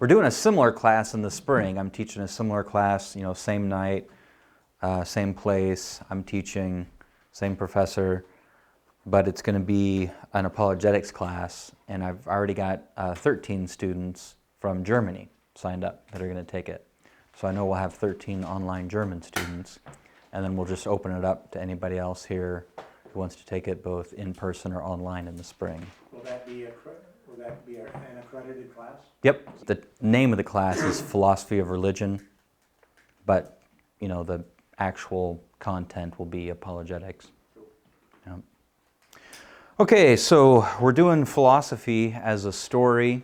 We're doing a similar class in the spring. I'm teaching a similar class, same night, same place. I'm teaching, same professor, but it's going to be an apologetics class, and I've already got 13 students from Germany signed up that are going to take it. So I know we'll have 13 online German students, and then we'll just open it up to anybody else here who wants to take it both in person or online in the spring. Will that be an accredited class? Yep. The name of the class is Philosophy of Religion, but the actual content will be apologetics. Yep. Okay, so we're doing philosophy as a story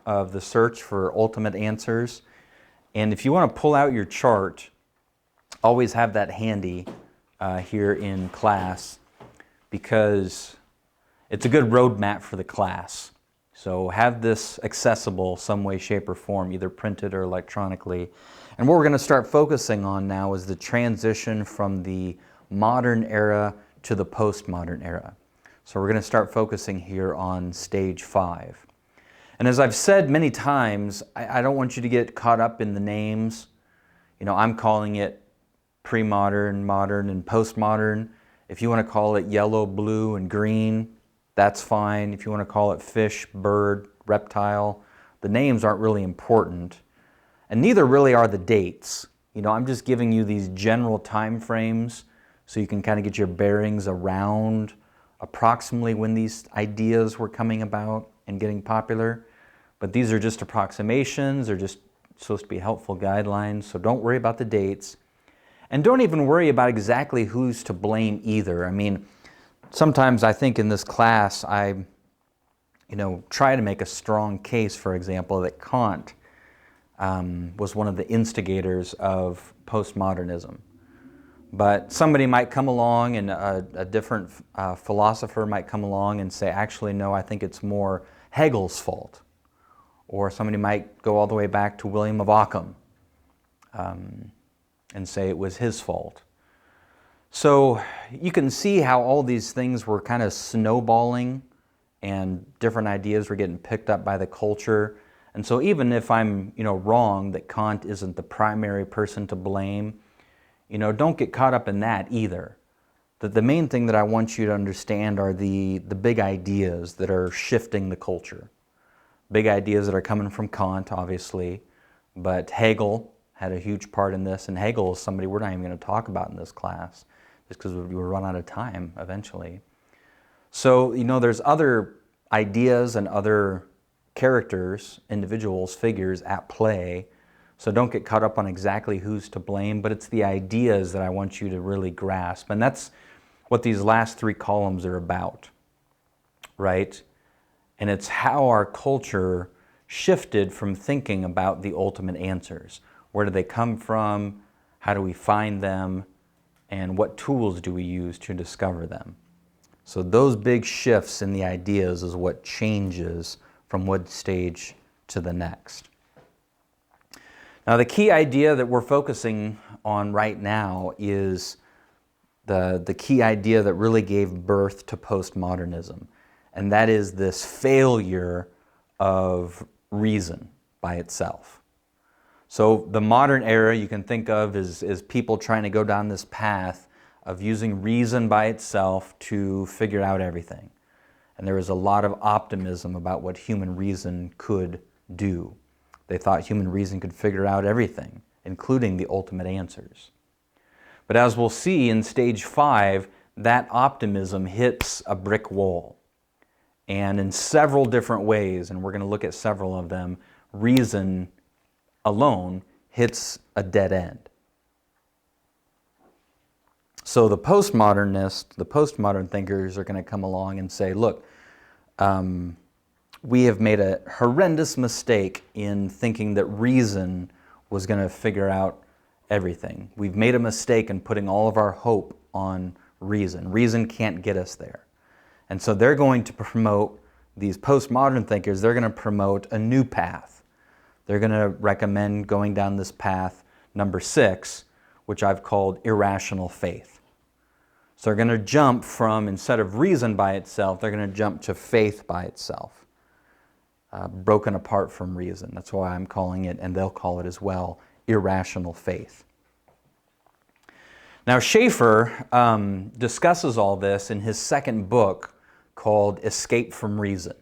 of the search for ultimate answers. And if you want to pull out your chart, always have that handy here in class, because it's a good roadmap for the class. So have this accessible some way, shape, or form, either printed or electronically. And what we're going to start focusing on now is the transition from the modern era to the postmodern era. So we're going to start focusing here on stage 5. And as I've said many times, I don't want you to get caught up in the names. I'm calling it pre-modern, modern, and postmodern. If you want to call it yellow, blue, and green, that's fine. If you want to call it fish, bird, reptile, the names aren't really important. And neither really are the dates. I'm just giving you these general time frames so you can kind of get your bearings around approximately when these ideas were coming about and getting popular. But these are just approximations. They're just supposed to be helpful guidelines, so don't worry about the dates. And don't even worry about exactly who's to blame either. Sometimes I think in this class I try to make a strong case, for example, that Kant was one of the instigators of postmodernism. But somebody might come along, and a different philosopher might come along and say, actually, no, I think it's more Hegel's fault. Or somebody might go all the way back to William of Ockham and say it was his fault. So you can see how all these things were kind of snowballing, and different ideas were getting picked up by the culture. And so even if I'm wrong that Kant isn't the primary person to blame, don't get caught up in that either. That the main thing that I want you to understand are the big ideas that are shifting the culture. Big ideas that are coming from Kant, obviously, but Hegel had a huge part in this, and Hegel is somebody we're not even going to talk about in this class, just because we will run out of time eventually. So, there's other ideas and other characters, individuals, figures at play, so don't get caught up on exactly who's to blame, but it's the ideas that I want you to really grasp, and that's what these last 3 columns are about, right? And it's how our culture shifted from thinking about the ultimate answers. Where do they come from? How do we find them? And what tools do we use to discover them? So those big shifts in the ideas is what changes from one stage to the next. Now, the key idea that we're focusing on right now is the key idea that really gave birth to postmodernism, and that is this failure of reason by itself. So the modern era you can think of is people trying to go down this path of using reason by itself to figure out everything. And there was a lot of optimism about what human reason could do. They thought human reason could figure out everything, including the ultimate answers. But as we'll see in stage 5, that optimism hits a brick wall. And in several different ways, and we're going to look at several of them, reason alone hits a dead end. So the postmodernists, the postmodern thinkers are going to come along and say, look, we have made a horrendous mistake in thinking that reason was going to figure out everything. We've made a mistake in putting all of our hope on reason. Reason can't get us there. And so they're going to promote, these postmodern thinkers, they're going to promote a new path. They're going to recommend going down this path, number 6, which I've called irrational faith. So they're going to jump from, instead of reason by itself, they're going to jump to faith by itself. broken apart from reason. That's why I'm calling it, and they'll call it as well, irrational faith. Now, Schaeffer discusses all this in his second book called Escape from Reason.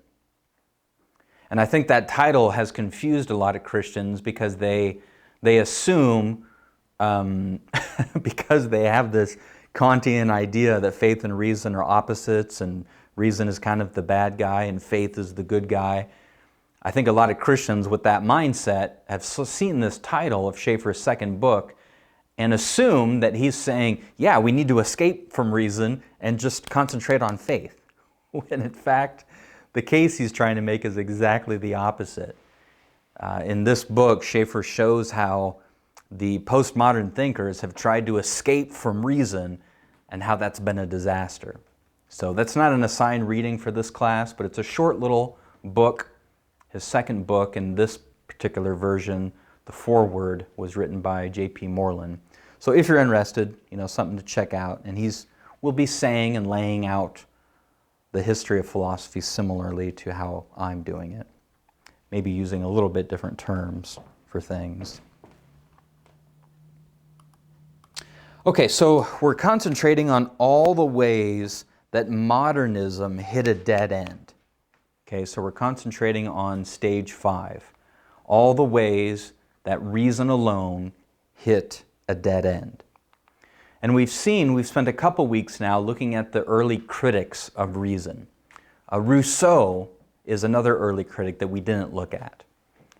And I think that title has confused a lot of Christians because they assume, because they have this Kantian idea that faith and reason are opposites, and reason is kind of the bad guy and faith is the good guy. I think a lot of Christians with that mindset have seen this title of Schaeffer's second book and assume that he's saying, yeah, we need to escape from reason and just concentrate on faith. When in fact, the case he's trying to make is exactly the opposite. In this book, Schaeffer shows how the postmodern thinkers have tried to escape from reason and how that's been a disaster. So that's not an assigned reading for this class, but it's a short little book. His second book, in this particular version, the foreword was written by J.P. Moreland. So if you're interested, something to check out. And will be saying and laying out the history of philosophy similarly to how I'm doing it. Maybe using a little bit different terms for things. Okay, so we're concentrating on all the ways that modernism hit a dead end. Okay, so we're concentrating on stage 5. All the ways that reason alone hit a dead end. And we've spent a couple weeks now looking at the early critics of reason. Rousseau is another early critic that we didn't look at.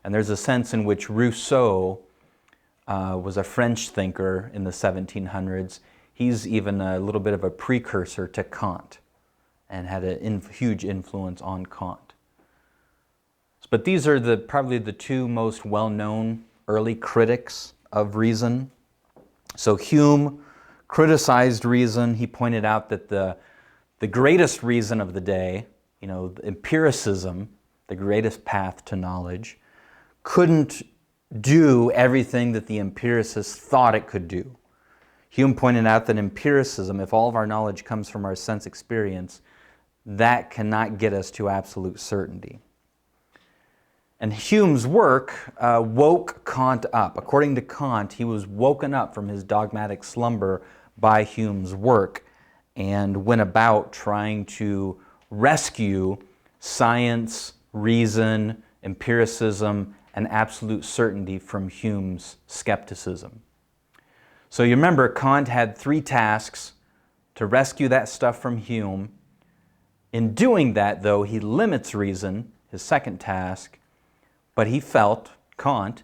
And there's a sense in which Rousseau was a French thinker in the 1700s. He's even a little bit of a precursor to Kant and had a huge influence on Kant. But these are probably the two most well-known early critics of reason. So Hume criticized reason. He pointed out that the greatest reason of the day, empiricism, the greatest path to knowledge, couldn't do everything that the empiricists thought it could do. Hume pointed out that empiricism, if all of our knowledge comes from our sense experience, that cannot get us to absolute certainty. And Hume's work woke Kant up. According to Kant, he was woken up from his dogmatic slumber by Hume's work and went about trying to rescue science, reason, empiricism, and absolute certainty from Hume's skepticism. So you remember, Kant had 3 tasks to rescue that stuff from Hume. In doing that, though, he limits reason, his second task, but he felt, Kant,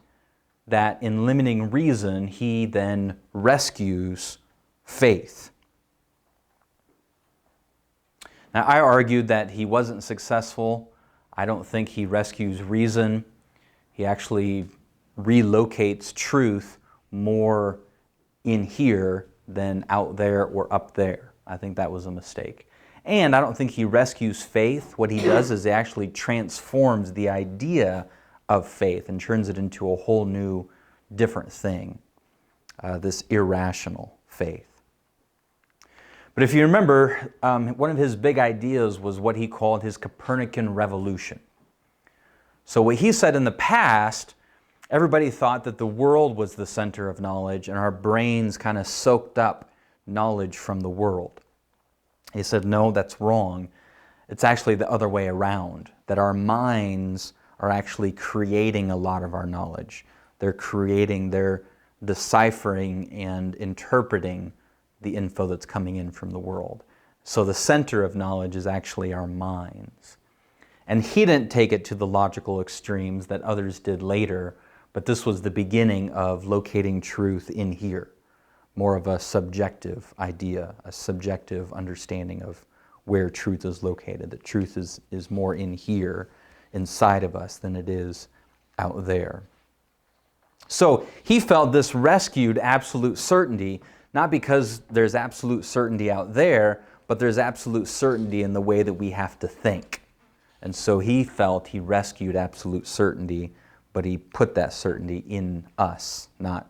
that in limiting reason, he then rescues faith. Now, I argued that he wasn't successful. I don't think he rescues reason. He actually relocates truth more in here than out there or up there. I think that was a mistake. And I don't think he rescues faith. What he does is he actually transforms the idea of faith and turns it into a whole new, different thing, this irrational faith. But if you remember, one of his big ideas was what he called his Copernican revolution. So what he said in the past, everybody thought that the world was the center of knowledge and our brains kind of soaked up knowledge from the world. He said, no, that's wrong. It's actually the other way around, that our minds are actually creating a lot of our knowledge. They're deciphering and interpreting the info that's coming in from the world. So the center of knowledge is actually our minds. And he didn't take it to the logical extremes that others did later, but this was the beginning of locating truth in here. More of a subjective idea, a subjective understanding of where truth is located. That truth is more in here, inside of us, than it is out there. So he felt this rescued absolute certainty, not because there's absolute certainty out there, but there's absolute certainty in the way that we have to think. And so he felt he rescued absolute certainty, but he put that certainty in us, not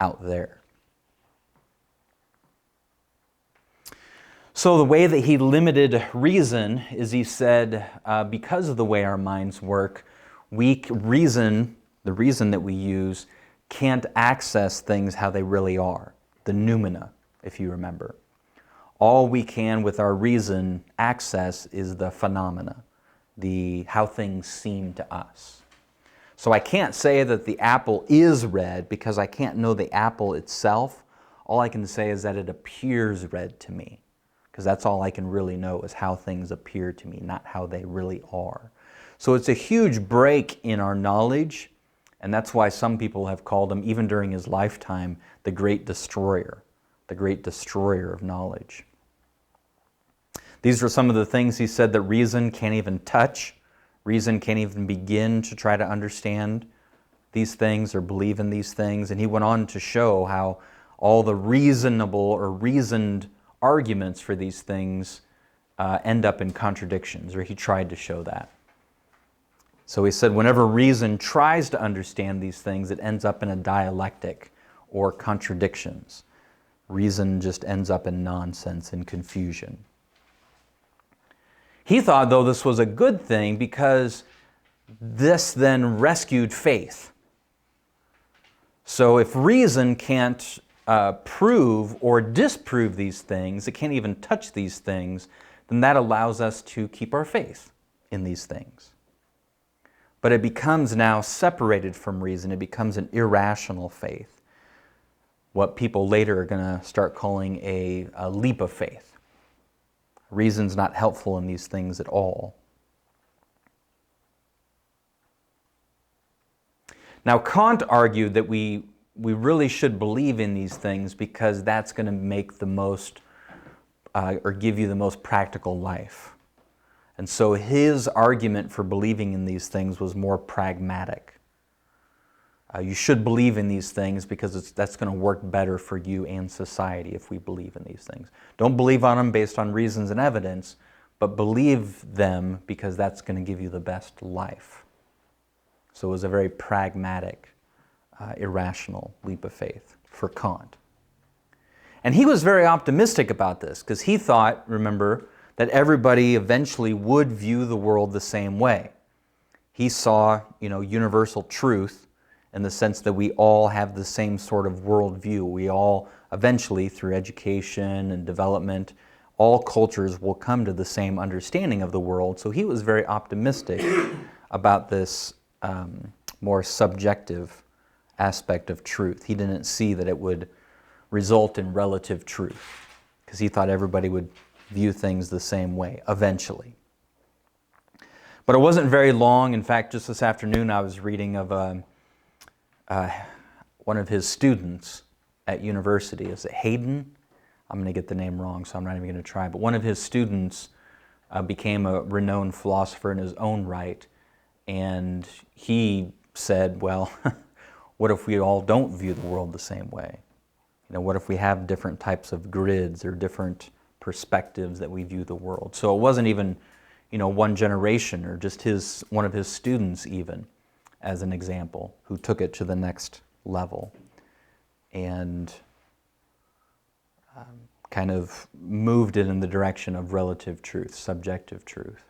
out there. So the way that he limited reason is he said, because of the way our minds work, the reason that we use, can't access things how they really are, the noumena, if you remember. All we can with our reason access is the phenomena, how things seem to us. So I can't say that the apple is red because I can't know the apple itself. All I can say is that it appears red to me, because that's all I can really know is how things appear to me, not how they really are. So it's a huge break in our knowledge, and that's why some people have called him, even during his lifetime, the great destroyer of knowledge. These are some of the things he said that reason can't even touch. Reason can't even begin to try to understand these things or believe in these things. And he went on to show how all the reasonable or reasoned arguments for these things end up in contradictions, or he tried to show that. So he said whenever reason tries to understand these things, it ends up in a dialectic or contradictions. Reason just ends up in nonsense and confusion. He thought, though, this was a good thing because this then rescued faith. So if reason can't prove or disprove these things, it can't even touch these things, then that allows us to keep our faith in these things. But it becomes now separated from reason. It becomes an irrational faith, what people later are going to start calling a leap of faith. Reason's not helpful in these things at all. Now, Kant argued that we really should believe in these things because that's going to make the most, or give you the most practical life. And so his argument for believing in these things was more pragmatic. You should believe in these things because that's going to work better for you and society if we believe in these things. Don't believe on them based on reasons and evidence, but believe them because that's going to give you the best life. So it was a very pragmatic, irrational leap of faith for Kant. And he was very optimistic about this because he thought, remember, that everybody eventually would view the world the same way. He saw, universal truth in the sense that we all have the same sort of worldview. We all, eventually, through education and development, all cultures will come to the same understanding of the world. So he was very optimistic about this more subjective aspect of truth. He didn't see that it would result in relative truth, because he thought everybody would view things the same way, eventually. But it wasn't very long. In fact, just this afternoon I was reading of one of his students at university. Is it Hayden? I'm going to get the name wrong, so I'm not even going to try. But one of his students became a renowned philosopher in his own right, and he said, well, what if we all don't view the world the same way? What if we have different types of grids or different perspectives that we view the world? So it wasn't even, one generation or just one of his students even, as an example, who took it to the next level and kind of moved it in the direction of relative truth, subjective truth.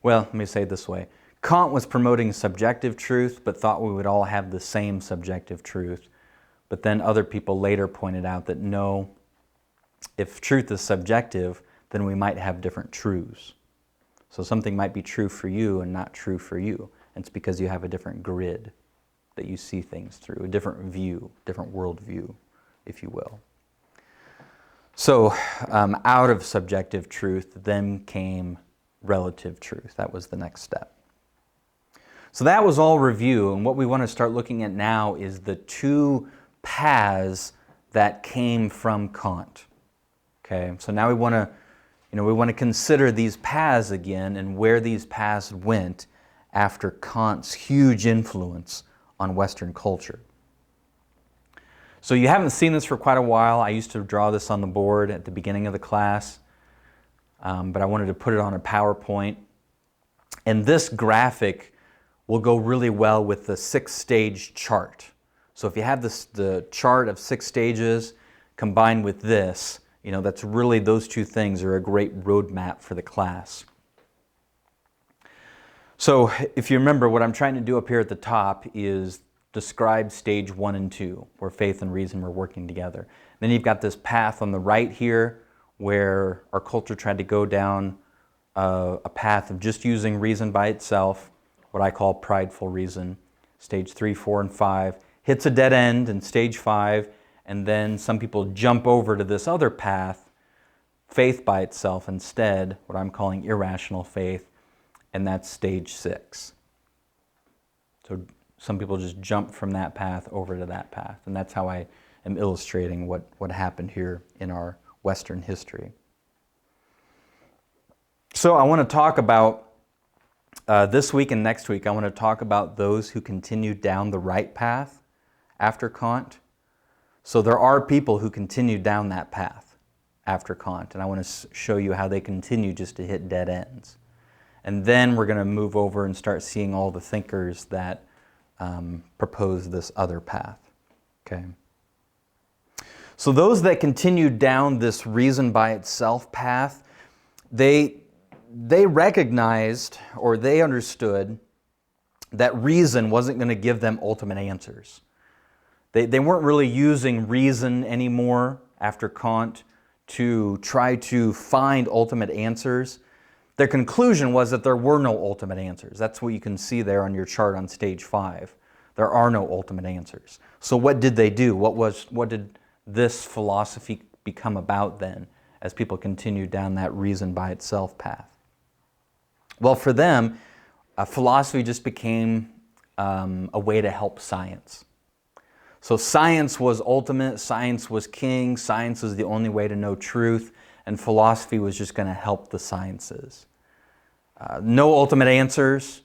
Well, let me say it this way. Kant was promoting subjective truth, but thought we would all have the same subjective truth. But then other people later pointed out that no, if truth is subjective, then we might have different truths. So something might be true for you and not true for you. And it's because you have a different grid that you see things through, a different view, different worldview, if you will. So out of subjective truth then came relative truth. That was the next step. So that was all review, and what we want to start looking at now is the two paths that came from Kant. Okay, so now we want to consider these paths again and where these paths went after Kant's huge influence on Western culture. So you haven't seen this for quite a while. I used to draw this on the board at the beginning of the class, but I wanted to put it on a PowerPoint. And this graphic will go really well with the 6-stage chart. So if you have the chart of 6 stages combined with this, That's really, those two things are a great roadmap for the class. So if you remember, what I'm trying to do up here at the top is describe stage 1 and 2, where faith and reason were working together. Then you've got this path on the right here, where our culture tried to go down a path of just using reason by itself, what I call prideful reason. Stage 3, 4, and 5 hits a dead end in stage 5, and then some people jump over to this other path, faith by itself instead, what I'm calling irrational faith, and that's stage 6. So some people just jump from that path over to that path, and that's how I am illustrating what happened here in our Western history. So I want to talk about, this week and next week, I want to talk about those who continued down the right path after Kant. So there are people who continued down that path after Kant, and I want to show you how they continue just to hit dead ends. And then we're going to move over and start seeing all the thinkers that propose this other path. Okay. So those that continued down this reason by itself path, they recognized, or they understood, that reason wasn't going to give them ultimate answers. They weren't really using reason anymore after Kant to try to find ultimate answers. Their conclusion was that there were no ultimate answers. That's what you can see there on your chart on stage 5. There are no ultimate answers. So what did they do? What did this philosophy become about then, as people continued down that reason by itself path? Well, for them, philosophy just became a way to help science. So science was ultimate, science was king, science was the only way to know truth, and philosophy was just going to help the sciences. No ultimate answers.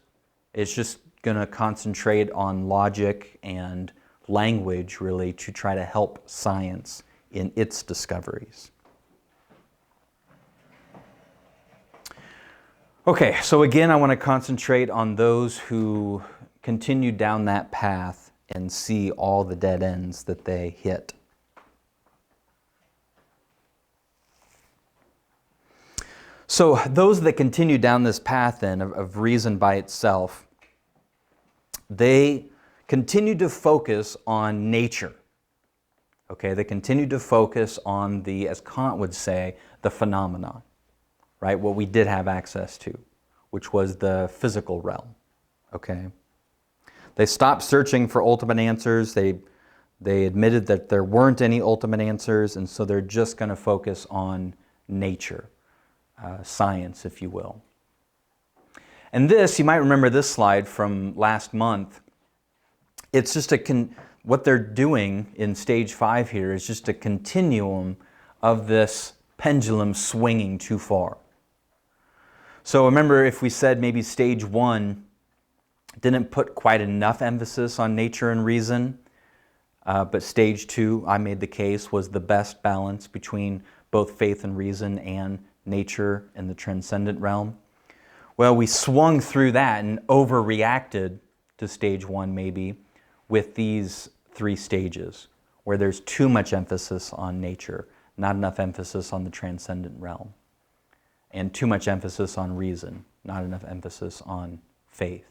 It's just going to concentrate on logic and language, really, to try to help science in its discoveries. Okay, so again, I want to concentrate on those who continue down that path and see all the dead ends that they hit. So those that continue down this path then of reason by itself, they continue to focus on nature. Okay, they continue to focus on the, as Kant would say, the phenomena, right? What we did have access to, which was the physical realm. Okay. They stopped searching for ultimate answers. They admitted that there weren't any ultimate answers, and so they're just going to focus on nature, science, if you will. And this, you might remember this slide from last month. It's just what they're doing in stage 5 here is just a continuum of this pendulum swinging too far. So remember, if we said maybe stage 1 didn't put quite enough emphasis on nature and reason, but stage 2, I made the case, was the best balance between both faith and reason and nature and the transcendent realm. Well, we swung through that and overreacted to stage 1 maybe with these 3 stages, where there's too much emphasis on nature, not enough emphasis on the transcendent realm, and too much emphasis on reason, not enough emphasis on faith.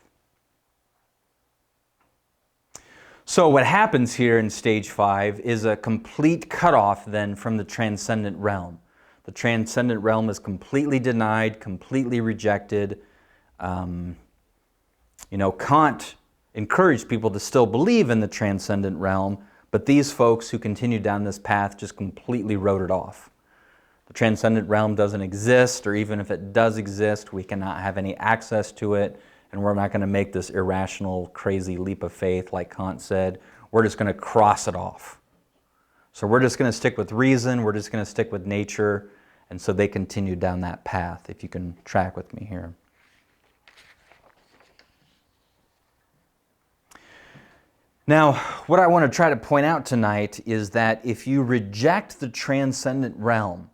So what happens here in stage 5 is a complete cutoff then from the transcendent realm. The transcendent realm is completely denied, completely rejected. Kant encouraged people to still believe in the transcendent realm, but these folks who continued down this path just completely wrote it off. The transcendent realm doesn't exist, or even if it does exist, we cannot have any access to it, and we're not going to make this irrational, crazy leap of faith like Kant said. We're just going to cross it off. So we're just going to stick with reason, we're just going to stick with nature, and so they continued down that path, if you can track with me here. Now, what I want to try to point out tonight is that if you reject the transcendent realm,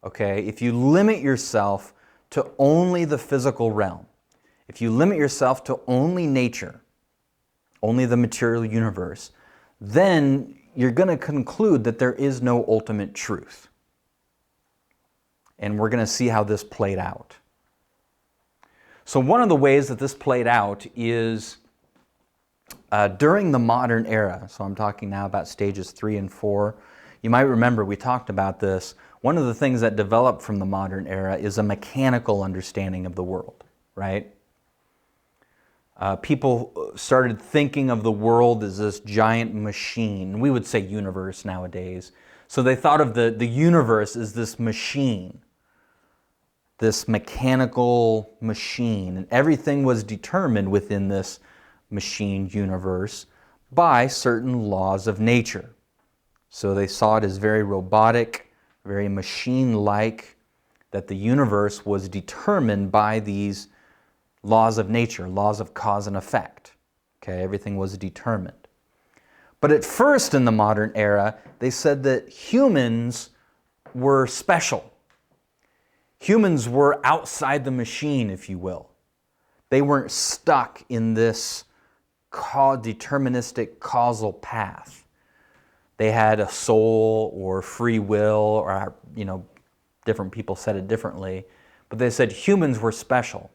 okay, if you limit yourself to only the physical realm, if you limit yourself to only nature, only the material universe, then you're going to conclude that there is no ultimate truth. And we're going to see how this played out. So one of the ways that this played out is during the modern era. So I'm talking now about stages 3 and 4. You might remember we talked about this. One of the things that developed from the modern era is a mechanical understanding of the world, right? People started thinking of the world as this giant machine. We would say universe nowadays. So they thought of the universe as this machine, this mechanical machine. And everything was determined within this machine universe by certain laws of nature. So they saw it as very robotic, very machine-like, that the universe was determined by these laws of nature, laws of cause and effect. Okay, everything was determined. But at first in the modern era, they said that humans were special. Humans were outside the machine, if you will. They weren't stuck in this deterministic causal path. They had a soul or free will, or, different people said it differently, but they said humans were special.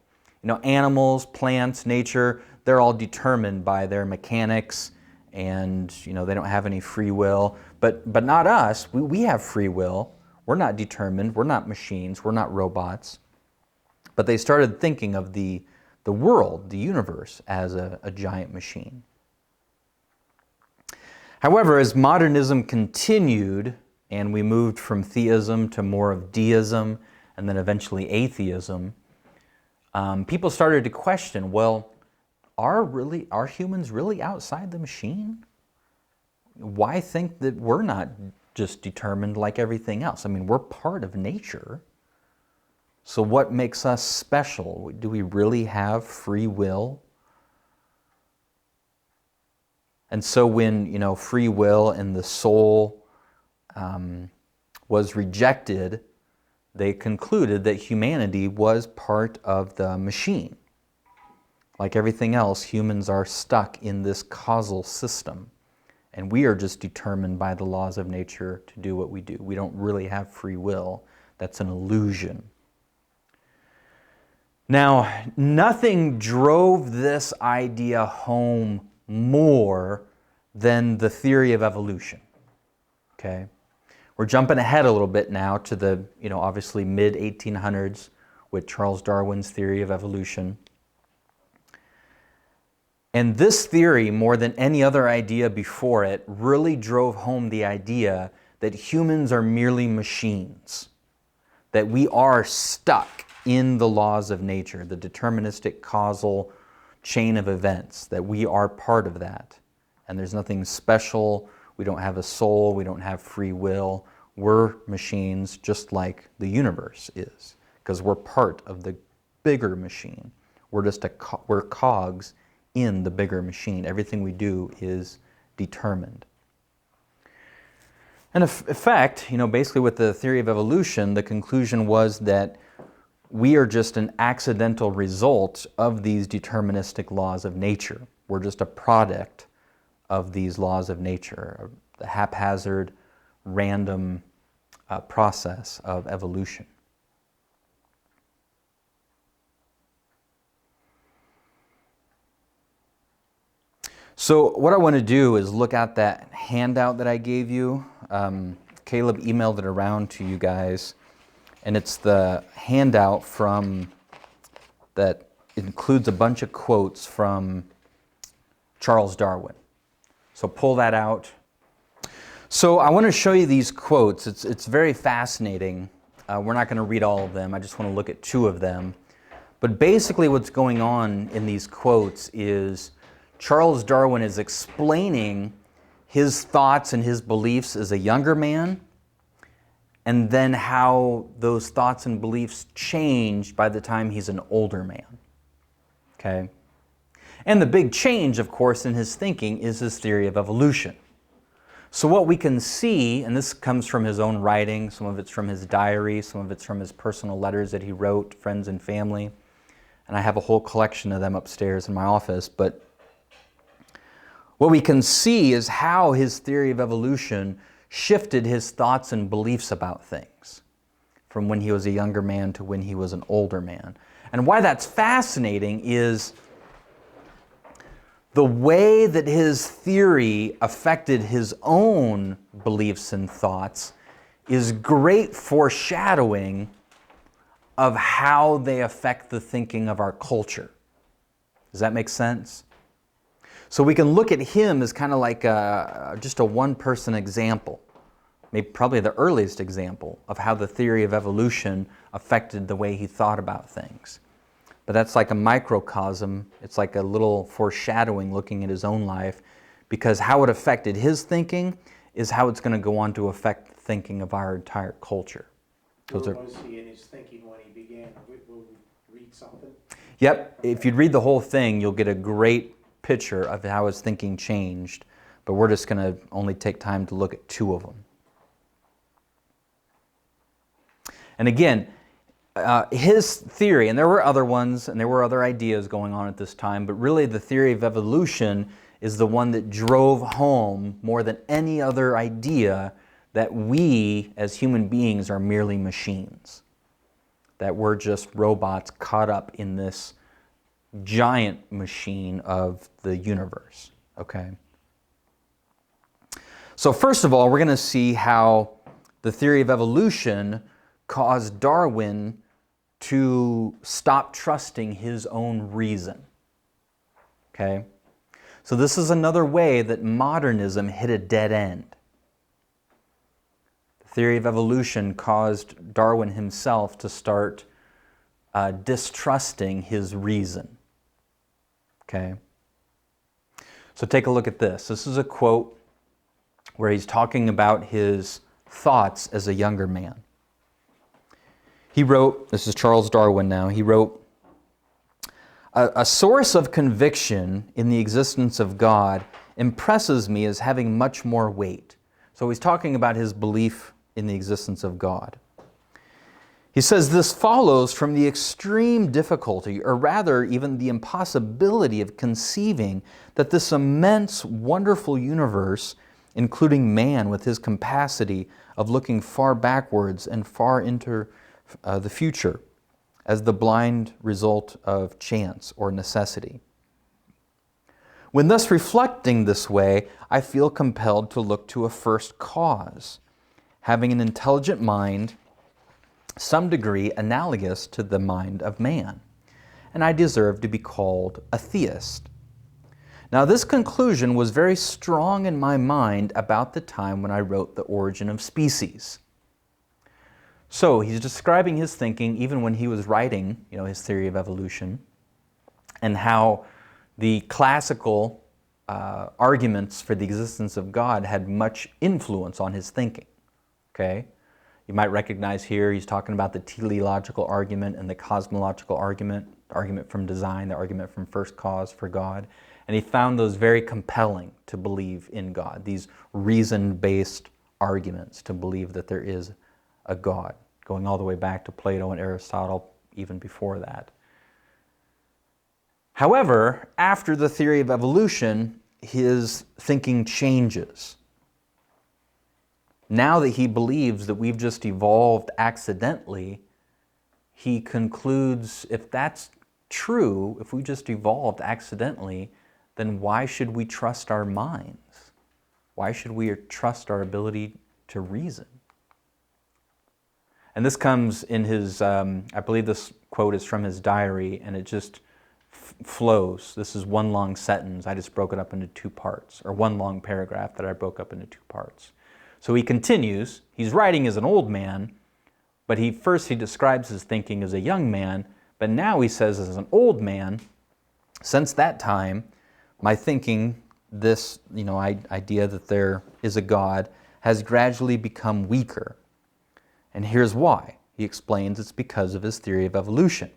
Animals, plants, nature, they're all determined by their mechanics, and they don't have any free will. But not us. We have free will. We're not determined. We're not machines. We're not robots. But they started thinking of the world, the universe, as a giant machine. However, as modernism continued, and we moved from theism to more of deism, and then eventually atheism, people started to question, well, are humans really outside the machine? Why think that we're not just determined like everything else? I mean, we're part of nature. So what makes us special? Do we really have free will? And so when, free will and the soul was rejected, they concluded that humanity was part of the machine. Like everything else, humans are stuck in this causal system. And we are just determined by the laws of nature to do what we do. We don't really have free will. That's an illusion. Now, nothing drove this idea home more than the theory of evolution. Okay? We're jumping ahead a little bit now to the, obviously mid-1800s with Charles Darwin's theory of evolution. And this theory, more than any other idea before it, really drove home the idea that humans are merely machines, that we are stuck in the laws of nature, the deterministic causal chain of events, that we are part of that. And there's nothing special. We don't have a soul. We don't have free will. We're machines just like the universe is, because we're part of the bigger machine. We're cogs in the bigger machine. Everything we do is determined. And in effect, basically with the theory of evolution, the conclusion was that we are just an accidental result of these deterministic laws of nature. We're just a product of these laws of nature, the haphazard, random process of evolution. So what I want to do is look at that handout that I gave you. Caleb emailed it around to you guys, and it's the handout that includes a bunch of quotes from Charles Darwin. So pull that out. So I want to show you these quotes. It's very fascinating. We're not going to read all of them. I just want to look at 2 of them. But basically what's going on in these quotes is Charles Darwin is explaining his thoughts and his beliefs as a younger man, and then how those thoughts and beliefs changed by the time he's an older man. Okay? And the big change, of course, in his thinking is his theory of evolution. So what we can see, and this comes from his own writing, some of it's from his diary, some of it's from his personal letters that he wrote, friends and family, and I have a whole collection of them upstairs in my office, but what we can see is how his theory of evolution shifted his thoughts and beliefs about things. from when he was a younger man to when he was an older man. And why that's fascinating is the way that his theory affected his own beliefs and thoughts is great foreshadowing of how they affect the thinking of our culture. Does that make sense? So we can look at him as kind of like just a one-person example, maybe probably the earliest example of how the theory of evolution affected the way he thought about things. But that's like a microcosm. It's like a little foreshadowing looking at his own life, because how it affected his thinking is how it's going to go on to affect the thinking of our entire culture. Where was he in his thinking when he began? Will we read something? Yep. If you'd read the whole thing, you'll get a great picture of how his thinking changed. But we're just going to only take time to look at two of them. And again, his theory, and there were other ones, and there were other ideas going on at this time, but really the theory of evolution is the one that drove home more than any other idea that we as human beings are merely machines, that we're just robots caught up in this giant machine of the universe, okay? So first of all, we're going to see how the theory of evolution caused Darwin to stop trusting his own reason, okay? So this is another way that modernism hit a dead end. The theory of evolution caused Darwin himself to start distrusting his reason. Okay? So take a look at this. This is a quote where he's talking about his thoughts as a younger man. He wrote, this is Charles Darwin now, he wrote, "A source of conviction in the existence of God impresses me as having much more weight." So he's talking about his belief in the existence of God. He says, "This follows from the extreme difficulty, or rather even the impossibility of conceiving that this immense, wonderful universe, including man with his capacity of looking far backwards and far into the future, as the blind result of chance or necessity. When thus reflecting this way, I feel compelled to look to a first cause, having an intelligent mind, some degree analogous to the mind of man, and I deserve to be called a theist. Now this conclusion was very strong in my mind about the time when I wrote The Origin of Species." So he's describing his thinking even when he was writing, his theory of evolution, and how the classical arguments for the existence of God had much influence on his thinking. Okay? You might recognize here he's talking about the teleological argument and the cosmological argument, the argument from design, the argument from first cause for God. And he found those very compelling to believe in God, these reason-based arguments to believe that there is a God, going all the way back to Plato and Aristotle, even before that. However, after the theory of evolution, his thinking changes. Now that he believes that we've just evolved accidentally, he concludes, if that's true, if we just evolved accidentally, then why should we trust our minds? Why should we trust our ability to reason? And this comes in his, I believe this quote is from his diary, and it just flows. This is one long sentence. I just broke it up into two parts, or one long paragraph that I broke up into two parts. So he continues, he's writing as an old man, but he describes his thinking as a young man, but now he says as an old man, since that time, my thinking, this idea that there is a God, has gradually become weaker. And here's why. He explains it's because of his theory of evolution.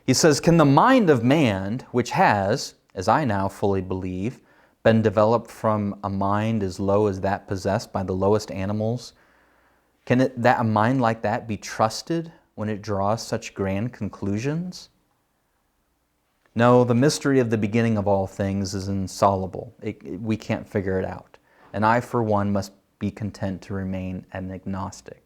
He says, "Can the mind of man, which has, as I now fully believe, been developed from a mind as low as that possessed by the lowest animals, a mind like that be trusted when it draws such grand conclusions? No, the mystery of the beginning of all things is insoluble. We can't figure it out. And I, for one, must be content to remain an agnostic."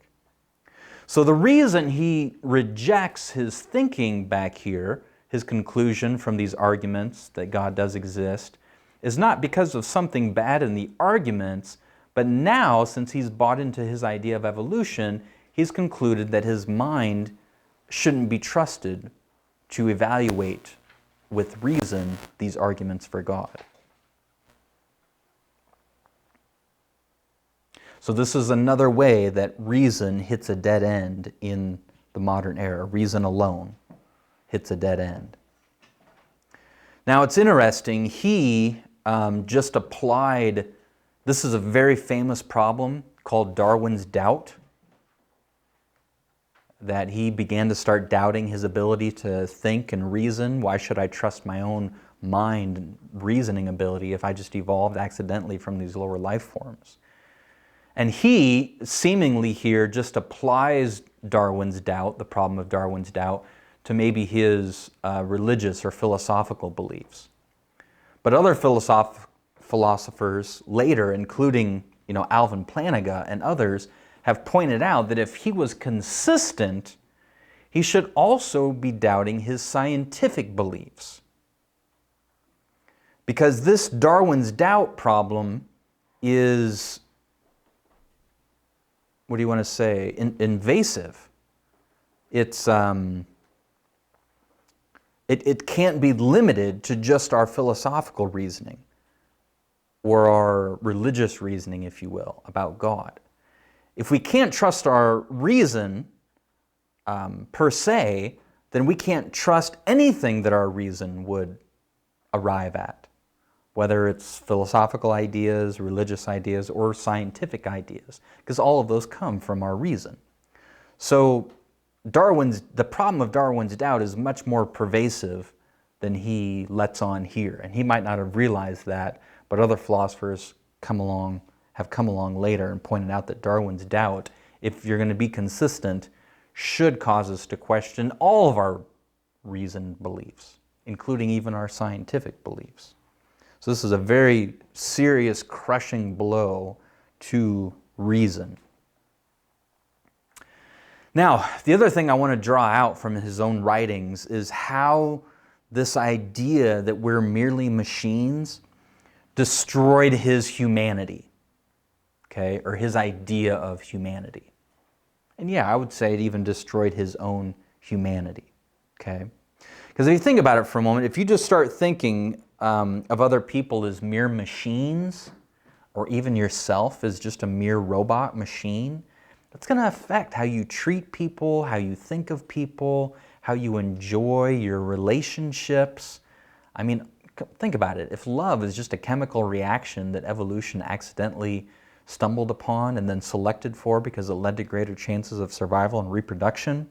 So the reason he rejects his thinking back here, his conclusion from these arguments that God does exist, is not because of something bad in the arguments, but now, since he's bought into his idea of evolution, he's concluded that his mind shouldn't be trusted to evaluate with reason these arguments for God. So this is another way that reason hits a dead end in the modern era. Reason alone hits a dead end. Now it's interesting, he just applied, this is a very famous problem called Darwin's doubt, that he began to start doubting his ability to think and reason. Why should I trust my own mind and reasoning ability if I just evolved accidentally from these lower life forms? And he seemingly here just applies Darwin's doubt, the problem of Darwin's doubt, to maybe his religious or philosophical beliefs. But other philosophers later, including Alvin Plantinga and others, have pointed out that if he was consistent, he should also be doubting his scientific beliefs. Because this Darwin's doubt problem is, what do you want to say, invasive. It's it can't be limited to just our philosophical reasoning or our religious reasoning, if you will, about God. If we can't trust our reason per se, then we can't trust anything that our reason would arrive at, whether it's philosophical ideas, religious ideas, or scientific ideas, because all of those come from our reason. So the problem of Darwin's doubt is much more pervasive than he lets on here, and he might not have realized that, but other philosophers have come along later and pointed out that Darwin's doubt, if you're going to be consistent, should cause us to question all of our reasoned beliefs, including even our scientific beliefs. So this is a very serious, crushing blow to reason. Now, the other thing I want to draw out from his own writings is how this idea that we're merely machines destroyed his humanity, okay, or his idea of humanity. And yeah, I would say it even destroyed his own humanity, okay? Because if you think about it for a moment, if you just start thinking of other people as mere machines, or even yourself as just a mere robot machine, that's going to affect how you treat people, how you think of people, how you enjoy your relationships. I mean, think about it. If love is just a chemical reaction that evolution accidentally stumbled upon and then selected for because it led to greater chances of survival and reproduction,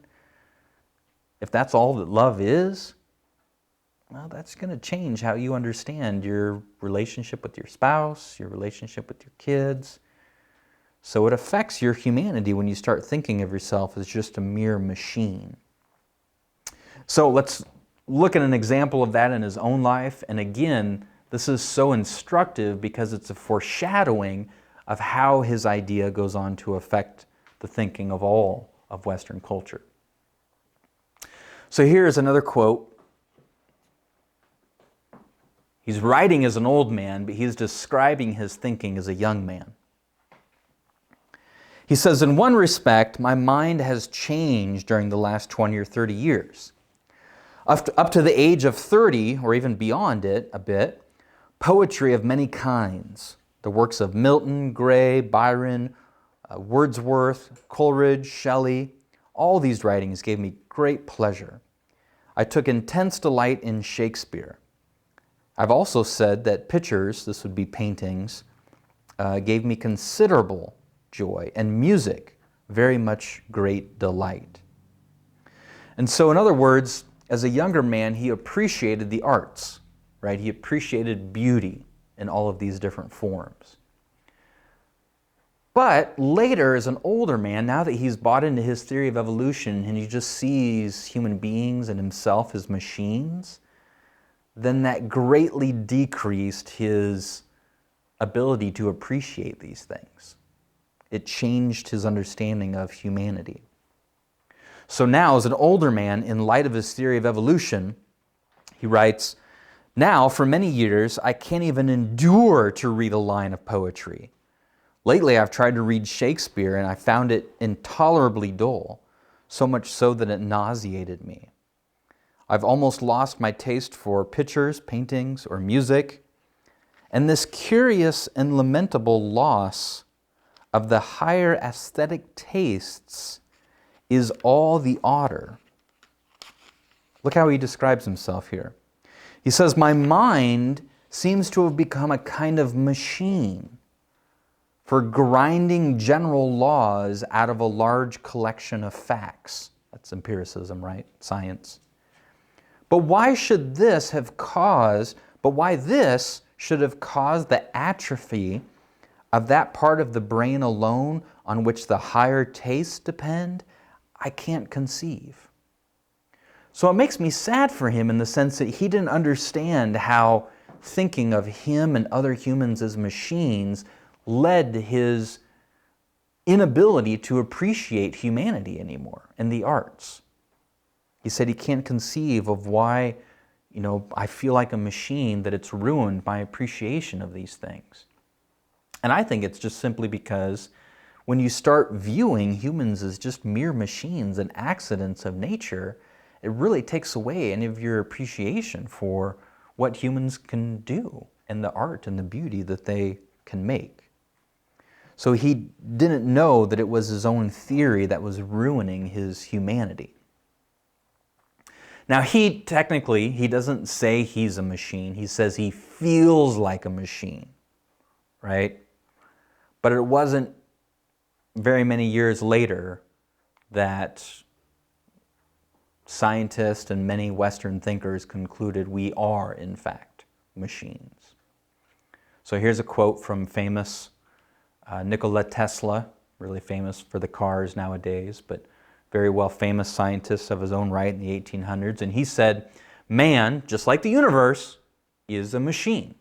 if that's all that love is, well, that's going to change how you understand your relationship with your spouse, your relationship with your kids. So it affects your humanity when you start thinking of yourself as just a mere machine. So let's look at an example of that in his own life. And again, this is so instructive because it's a foreshadowing of how his idea goes on to affect the thinking of all of Western culture. So here's another quote. He's writing as an old man, but he's describing his thinking as a young man. He says, in one respect, my mind has changed during the last 20 or 30 years. Up to the age of 30, or even beyond it a bit, poetry of many kinds, the works of Milton, Gray, Byron, Wordsworth, Coleridge, Shelley, all these writings gave me great pleasure. I took intense delight in Shakespeare. I've also said that pictures, this would be paintings, gave me considerable joy, and music, very much great delight. And so, in other words, as a younger man, he appreciated the arts, right? He appreciated beauty in all of these different forms. But later, as an older man, now that he's bought into his theory of evolution and he just sees human beings and himself as machines, then that greatly decreased his ability to appreciate these things. It changed his understanding of humanity. So now, as an older man, in light of his theory of evolution, he writes, "Now, for many years, I can't even endure to read a line of poetry. Lately, I've tried to read Shakespeare, and I found it intolerably dull, so much so that it nauseated me. I've almost lost my taste for pictures, paintings, or music, and this curious and lamentable loss of the higher aesthetic tastes is all the odder." Look how he describes himself here. He says, "My mind seems to have become a kind of machine for grinding general laws out of a large collection of facts." That's empiricism, right? Science. But why this should have caused the atrophy of that part of the brain alone on which the higher tastes depend, I can't conceive. So it makes me sad for him in the sense that he didn't understand how thinking of him and other humans as machines led to his inability to appreciate humanity anymore and the arts. He said he can't conceive of why, I feel like a machine, that it's ruined my appreciation of these things. And I think it's just simply because when you start viewing humans as just mere machines and accidents of nature, it really takes away any of your appreciation for what humans can do and the art and the beauty that they can make. So he didn't know that it was his own theory that was ruining his humanity. Now he doesn't say he's a machine. He says he feels like a machine, right? But it wasn't very many years later that scientists and many Western thinkers concluded we are, in fact, machines. So here's a quote from famous Nikola Tesla, really famous for the cars nowadays, but very well famous scientist of his own right in the 1800s. And he said, "Man, just like the universe, is a machine.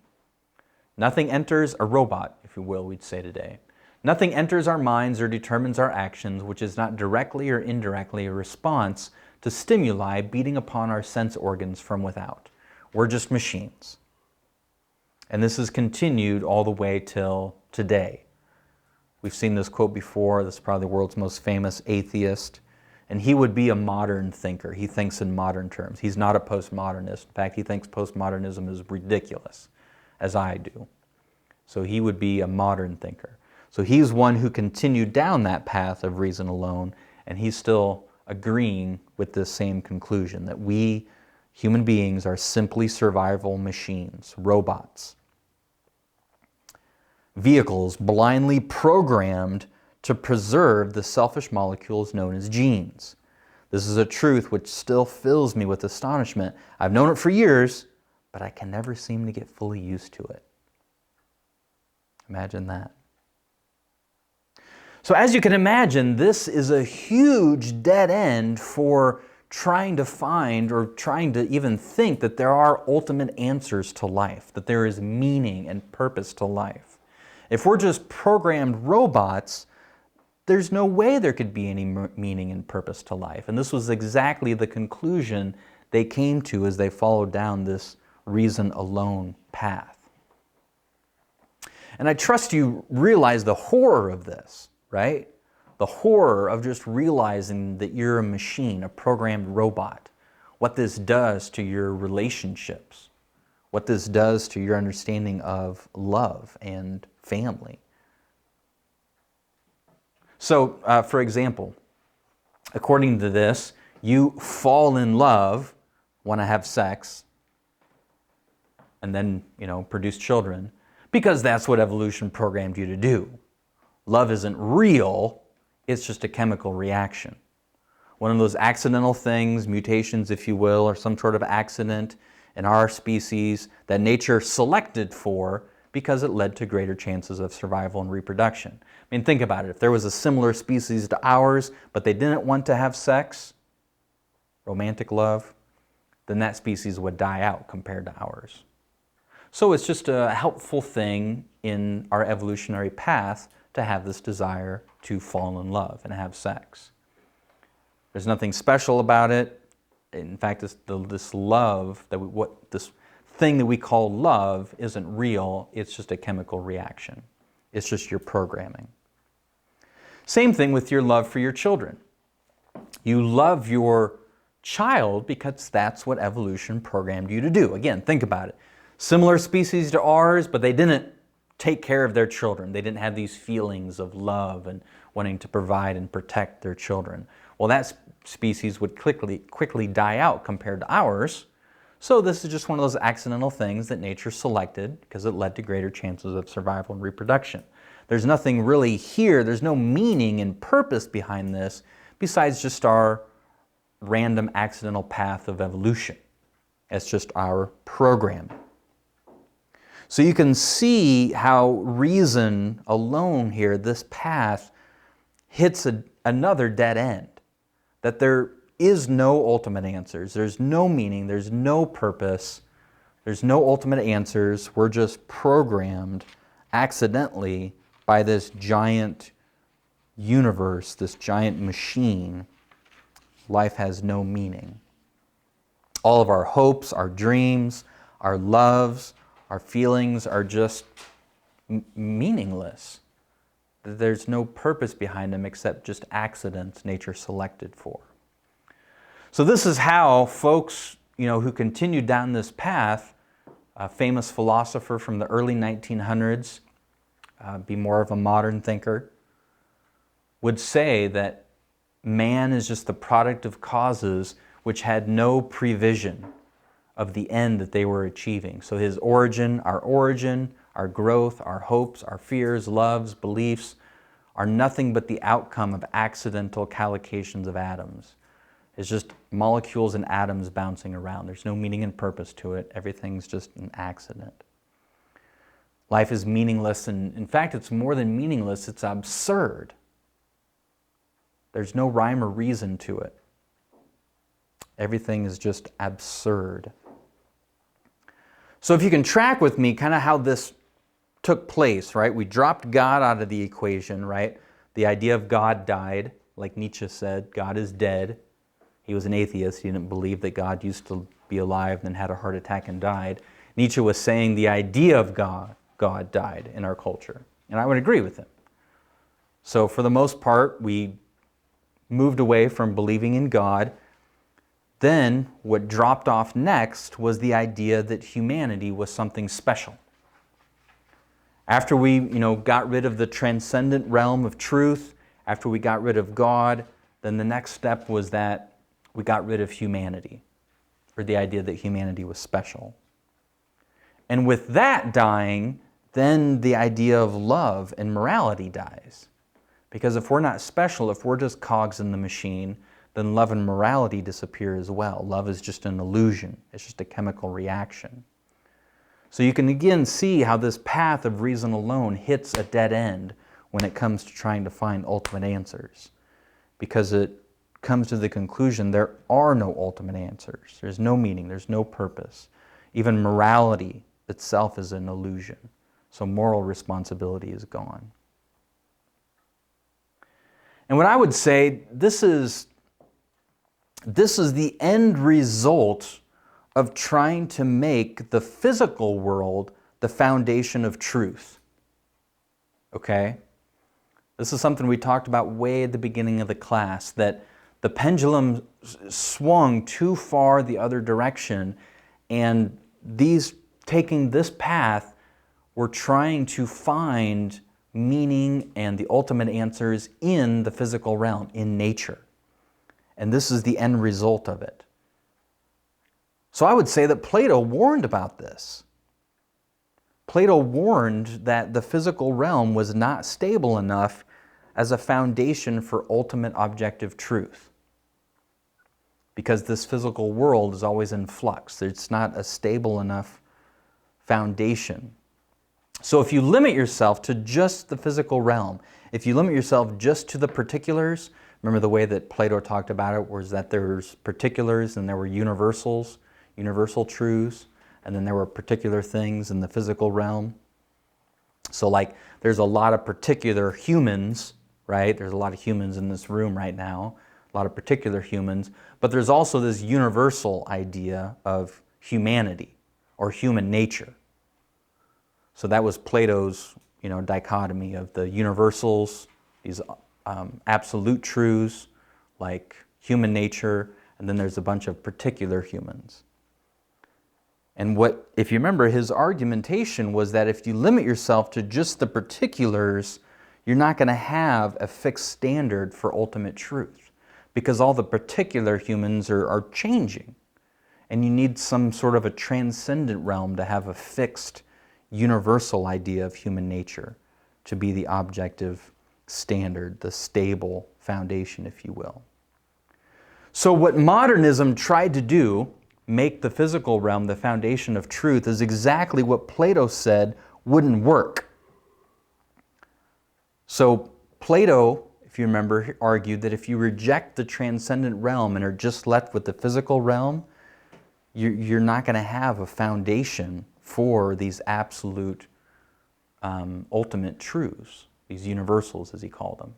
Nothing enters a robot, if you will, we'd say today. Nothing enters our minds or determines our actions which is not directly or indirectly a response to stimuli beating upon our sense organs from without. We're just machines." And this has continued all the way till today. We've seen this quote before. This is probably the world's most famous atheist. And he would be a modern thinker. He thinks in modern terms. He's not a postmodernist. In fact, he thinks postmodernism is ridiculous, as I do. So he would be a modern thinker. So he's one who continued down that path of reason alone, and he's still agreeing with this same conclusion, that we, human beings, are simply survival machines, robots. Vehicles blindly programmed to preserve the selfish molecules known as genes. This is a truth which still fills me with astonishment. I've known it for years, but I can never seem to get fully used to it. Imagine that. So as you can imagine, this is a huge dead end for trying to find or trying to even think that there are ultimate answers to life, that there is meaning and purpose to life. If we're just programmed robots, there's no way there could be any meaning and purpose to life. And this was exactly the conclusion they came to as they followed down this reason alone path. And I trust you realize the horror of this, right? The horror of just realizing that you're a machine, a programmed robot. What this does to your relationships. What this does to your understanding of love and family. So, for example, according to this, you fall in love, want to have sex, and then, produce children, because that's what evolution programmed you to do. Love isn't real, it's just a chemical reaction. One of those accidental things, mutations, if you will, or some sort of accident in our species that nature selected for because it led to greater chances of survival and reproduction. I mean, think about it. If there was a similar species to ours, but they didn't want to have sex, romantic love, then that species would die out compared to ours. So it's just a helpful thing in our evolutionary path to have this desire to fall in love and have sex. There's nothing special about it. In fact, this love, this thing that we call love isn't real. It's just a chemical reaction. It's just your programming. Same thing with your love for your children. You love your child because that's what evolution programmed you to do. Again, think about it. Similar species to ours, but they didn't take care of their children. They didn't have these feelings of love and wanting to provide and protect their children. Well, that species would quickly die out compared to ours. So this is just one of those accidental things that nature selected because it led to greater chances of survival and reproduction. There's nothing really here, there's no meaning and purpose behind this besides just our random accidental path of evolution. It's just our program. So you can see how reason alone here, this path, hits another dead end. That there is no ultimate answers. There's no meaning. There's no purpose. There's no ultimate answers. We're just programmed accidentally by this giant universe, this giant machine. Life has no meaning. All of our hopes, our dreams, our loves, our feelings are just meaningless. There's no purpose behind them except just accidents nature selected for. So this is how folks, who continued down this path, a famous philosopher from the early 1900s, be more of a modern thinker, would say that man is just the product of causes which had no prevision of the end that they were achieving. So his origin, our growth, our hopes, our fears, loves, beliefs are nothing but the outcome of accidental collocations of atoms. It's just molecules and atoms bouncing around. There's no meaning and purpose to it. Everything's just an accident. Life is meaningless, and in fact, it's more than meaningless, it's absurd. There's no rhyme or reason to it. Everything is just absurd. So if you can track with me kind of how this took place, right? We dropped God out of the equation, right? The idea of God died, like Nietzsche said, God is dead. He was an atheist. He didn't believe that God used to be alive, then had a heart attack and died. Nietzsche was saying the idea of God died in our culture. And I would agree with him. So for the most part, we moved away from believing in God. Then what dropped off next was the idea that humanity was something special. After we, got rid of the transcendent realm of truth, after we got rid of God, then the next step was that we got rid of humanity, or the idea that humanity was special. And with that dying, then the idea of love and morality dies. Because if we're not special, if we're just cogs in the machine, then love and morality disappear as well. Love is just an illusion. It's just a chemical reaction. So you can again see how this path of reason alone hits a dead end when it comes to trying to find ultimate answers. Because it comes to the conclusion there are no ultimate answers. There's no meaning. There's no purpose. Even morality itself is an illusion. So moral responsibility is gone. And what I would say, this is the end result of trying to make the physical world the foundation of truth. Okay? This is something we talked about way at the beginning of the class, that the pendulum swung too far the other direction, and these taking this path were trying to find meaning and the ultimate answers in the physical realm, in nature. And this is the end result of it. So I would say that Plato warned about this. Plato warned that the physical realm was not stable enough as a foundation for ultimate objective truth. Because this physical world is always in flux. It's not a stable enough foundation. So if you limit yourself to just the physical realm, if you limit yourself just to the particulars, remember the way that Plato talked about it was that there's particulars and there were universals, universal truths, and then there were particular things in the physical realm. So like there's a lot of particular humans, right? There's a lot of humans in this room right now, a lot of particular humans, but there's also this universal idea of humanity or human nature. So that was Plato's, dichotomy of the universals, these absolute truths like human nature, and then there's a bunch of particular humans. And if you remember, his argumentation was that if you limit yourself to just the particulars, you're not going to have a fixed standard for ultimate truth, because all the particular humans are changing. And you need some sort of a transcendent realm to have a fixed, universal idea of human nature to be the objective standard, the stable foundation, if you will. So what modernism tried to do, make the physical realm the foundation of truth, is exactly what Plato said wouldn't work. So Plato, if you remember, argued that if you reject the transcendent realm and are just left with the physical realm, you're not going to have a foundation for these absolute, ultimate truths, these universals, as he called them.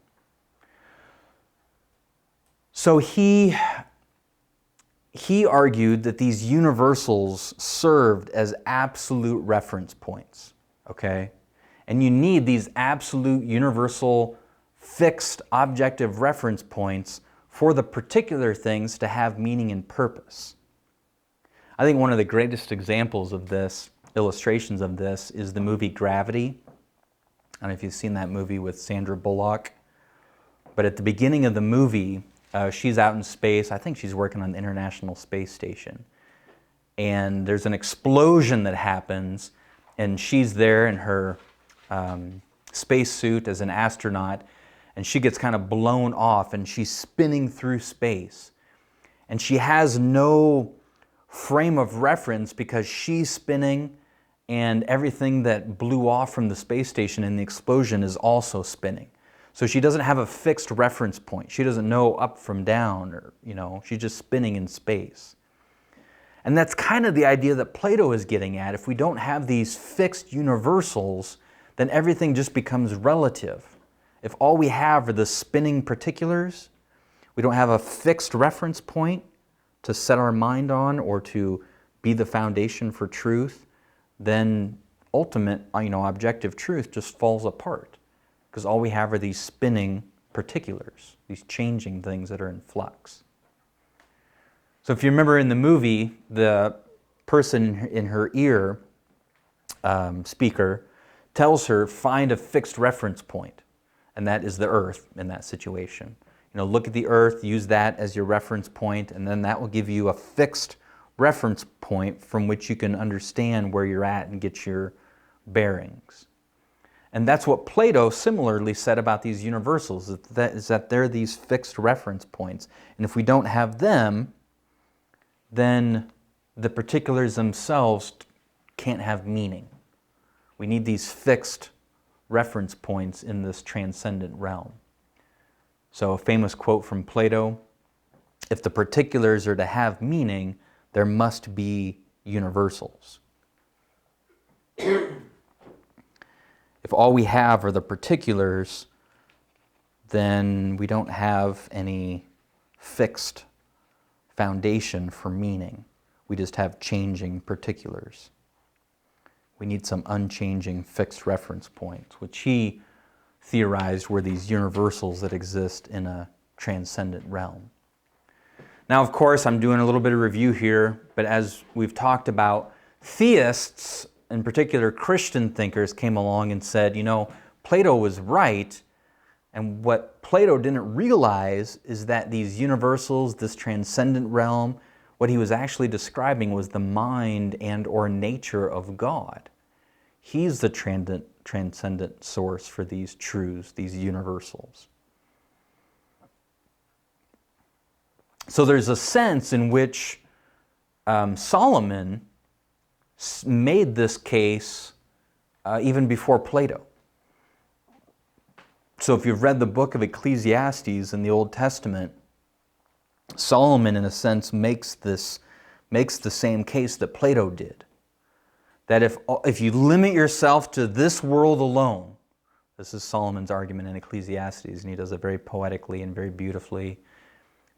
So he argued that these universals served as absolute reference points, okay? And you need these absolute, universal, fixed, objective reference points for the particular things to have meaning and purpose. I think one of the greatest examples of this, illustrations of this, is the movie Gravity. I don't know if you've seen that movie with Sandra Bullock. But at the beginning of the movie, she's out in space. I think she's working on the International Space Station. And there's an explosion that happens, and she's there in her spacesuit as an astronaut, and she gets kind of blown off, and she's spinning through space. And she has no frame of reference because she's spinning, and everything that blew off from the space station in the explosion is also spinning. So she doesn't have a fixed reference point. She doesn't know up from down, or, she's just spinning in space. And that's kind of the idea that Plato is getting at. If we don't have these fixed universals, then everything just becomes relative. If all we have are the spinning particulars, we don't have a fixed reference point to set our mind on or to be the foundation for truth, then ultimate, objective truth just falls apart. Because all we have are these spinning particulars, these changing things that are in flux. So if you remember in the movie, the person in her ear, speaker, tells her, find a fixed reference point, and that is the earth in that situation. Look at the earth, use that as your reference point, and then that will give you a fixed reference point from which you can understand where you're at and get your bearings. And that's what Plato similarly said about these universals, is that they're these fixed reference points. And if we don't have them, then the particulars themselves can't have meaning. We need these fixed reference points in this transcendent realm. So a famous quote from Plato, if the particulars are to have meaning, there must be universals. If all we have are the particulars, then we don't have any fixed foundation for meaning. We just have changing particulars. We need some unchanging fixed reference points, which he theorized were these universals that exist in a transcendent realm. Now, of course, I'm doing a little bit of review here, but as we've talked about, theists, in particular Christian thinkers, came along and said, Plato was right, and what Plato didn't realize is that these universals, this transcendent realm, what he was actually describing was the mind and or nature of God. He's the transcendent source for these truths, these universals. So there's a sense in which Solomon made this case even before Plato. So if you've read the book of Ecclesiastes in the Old Testament, Solomon, in a sense, makes the same case that Plato did. That if you limit yourself to this world alone, this is Solomon's argument in Ecclesiastes, and he does it very poetically and very beautifully,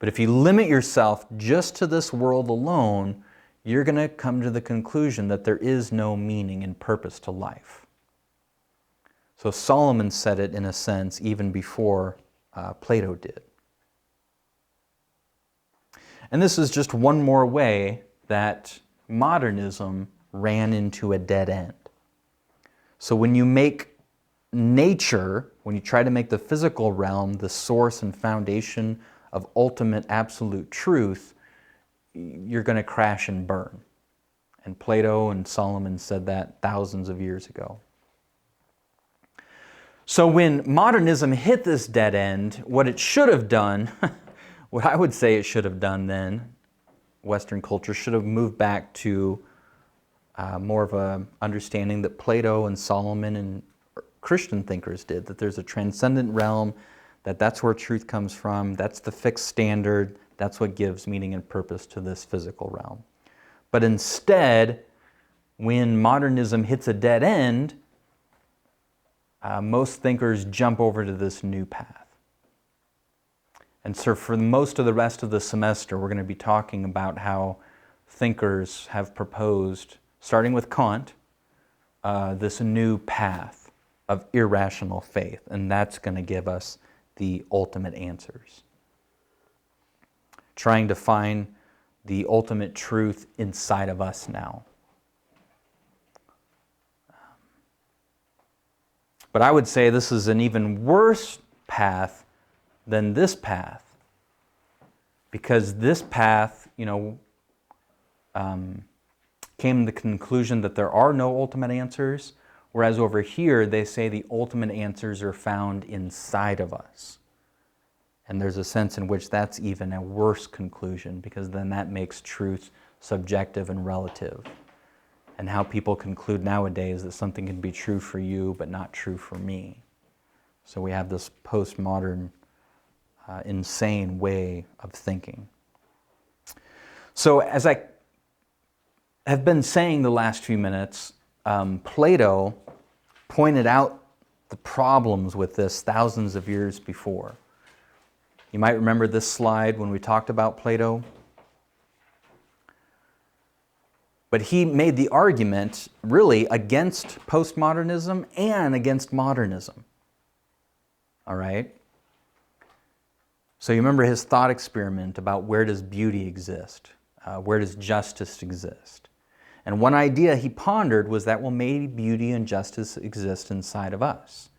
But if you limit yourself just to this world alone, you're going to come to the conclusion that there is no meaning and purpose to life. So Solomon said it in a sense even before Plato did. And this is just one more way that modernism ran into a dead end. So when you make nature, when you try to make the physical realm the source and foundation of ultimate absolute truth, you're going to crash and burn. And Plato and Solomon said that thousands of years ago. So when modernism hit this dead end, what it should have done, what I would say it should have done then, Western culture should have moved back to more of a understanding that Plato and Solomon and Christian thinkers did, that there's a transcendent realm, that's where truth comes from, that's the fixed standard, that's what gives meaning and purpose to this physical realm. But instead, when modernism hits a dead end, most thinkers jump over to this new path. And so for most of the rest of the semester, we're going to be talking about how thinkers have proposed, starting with Kant, this new path of irrational faith, and that's going to give us the ultimate answers. Trying to find the ultimate truth inside of us now. But I would say this is an even worse path than this path, because this path, came to the conclusion that there are no ultimate answers, whereas over here they say the ultimate answers are found inside of us. And there's a sense in which that's even a worse conclusion, because then that makes truth subjective and relative. And how people conclude nowadays that something can be true for you but not true for me. So we have this postmodern, insane way of thinking. So as I have been saying the last few minutes, Plato pointed out the problems with this thousands of years before. You might remember this slide when we talked about Plato. But he made the argument really against postmodernism and against modernism. All right? So you remember his thought experiment about where does beauty exist? Where does justice exist? And one idea he pondered was that, well, maybe beauty and justice exist inside of us.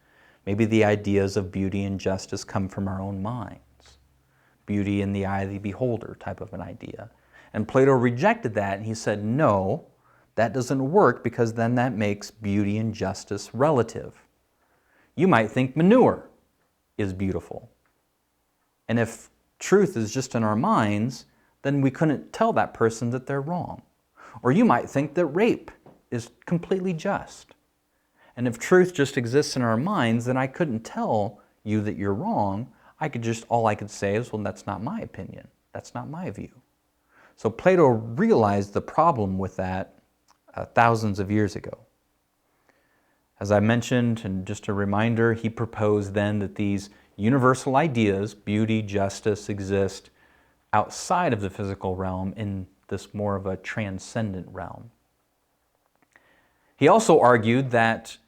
Maybe the ideas of beauty and justice come from our own minds. Beauty in the eye of the beholder type of an idea. And Plato rejected that, and he said, no, that doesn't work, because then that makes beauty and justice relative. You might think manure is beautiful. And if truth is just in our minds, then we couldn't tell that person that they're wrong. Or you might think that rape is completely just. And if truth just exists in our minds, then I couldn't tell you that you're wrong. All I could say is, well, that's not my opinion. That's not my view. So Plato realized the problem with that thousands of years ago. As I mentioned, and just a reminder, he proposed then that these universal ideas, beauty, justice, exist outside of the physical realm in this more of a transcendent realm. He also argued that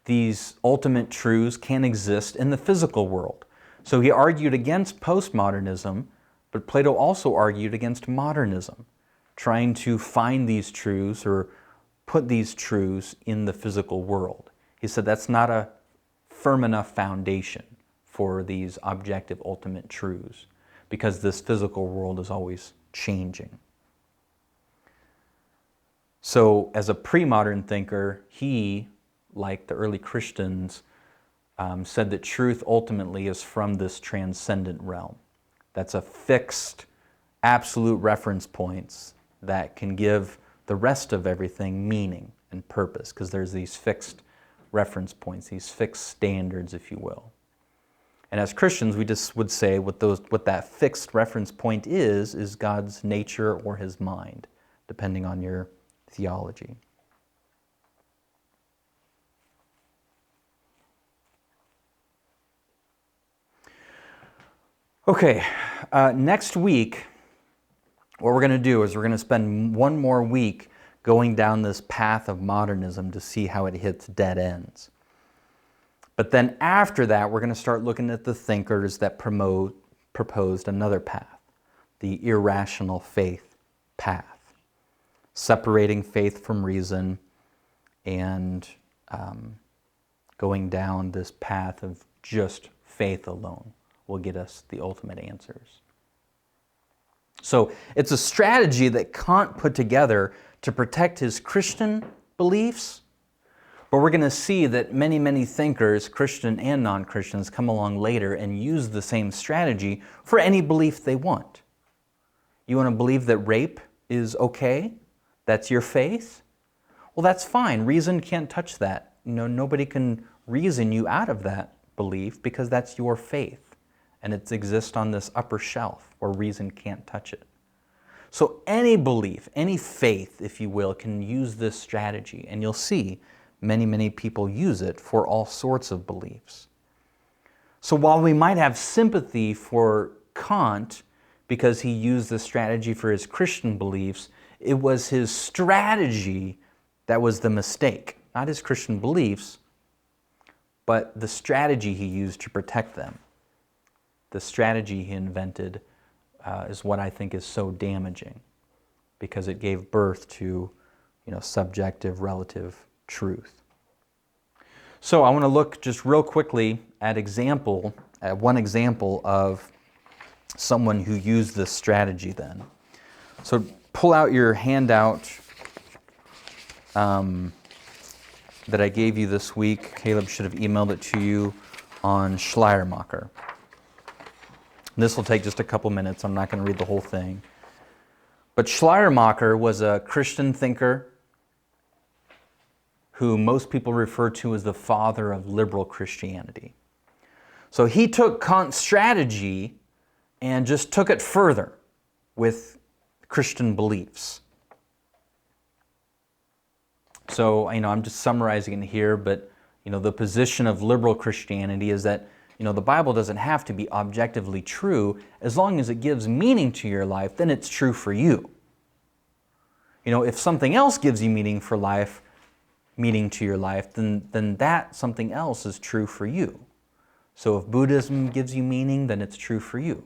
these ultimate truths can exist in the physical world. So he argued against postmodernism, but Plato also argued against modernism, trying to find these truths or put these truths in the physical world. He said that's not a firm enough foundation for these objective ultimate truths, because this physical world is always changing. So as a pre-modern thinker, he, like the early Christians, said that truth ultimately is from this transcendent realm. That's a fixed, absolute reference points that can give the rest of everything meaning and purpose, because there's these fixed reference points, these fixed standards, if you will. And as Christians, we just would say what that fixed reference point is God's nature or his mind, depending on your theology. Okay, next week, what we're going to do is we're going to spend one more week going down this path of modernism to see how it hits dead ends. But then after that, we're going to start looking at the thinkers that proposed another path, the irrational faith path, separating faith from reason and going down this path of just faith alone will get us the ultimate answers. So it's a strategy that Kant put together to protect his Christian beliefs, but we're going to see that many, many thinkers, Christian and non-Christians, come along later and use the same strategy for any belief they want. You want to believe that rape is okay? That's your faith? Well, that's fine. Reason can't touch that. Nobody can reason you out of that belief because that's your faith. And it exists on this upper shelf where reason can't touch it. So any belief, any faith, if you will, can use this strategy. And you'll see many, many people use it for all sorts of beliefs. So while we might have sympathy for Kant because he used this strategy for his Christian beliefs, it was his strategy that was the mistake. Not his Christian beliefs, but the strategy he used to protect them. The strategy he invented is what I think is so damaging because it gave birth to, subjective, relative truth. So I want to look just real quickly at one example of someone who used this strategy then. So pull out your handout that I gave you this week. Caleb should have emailed it to you on Schleiermacher. This will take just a couple minutes. I'm not going to read the whole thing. But Schleiermacher was a Christian thinker who most people refer to as the father of liberal Christianity. So he took Kant's strategy and just took it further with Christian beliefs. So, I'm just summarizing it here, but, the position of liberal Christianity is that, the Bible doesn't have to be objectively true. As long as it gives meaning to your life, then it's true for you. If something else gives you meaning to your life, then that something else is true for you. So if Buddhism gives you meaning, then it's true for you.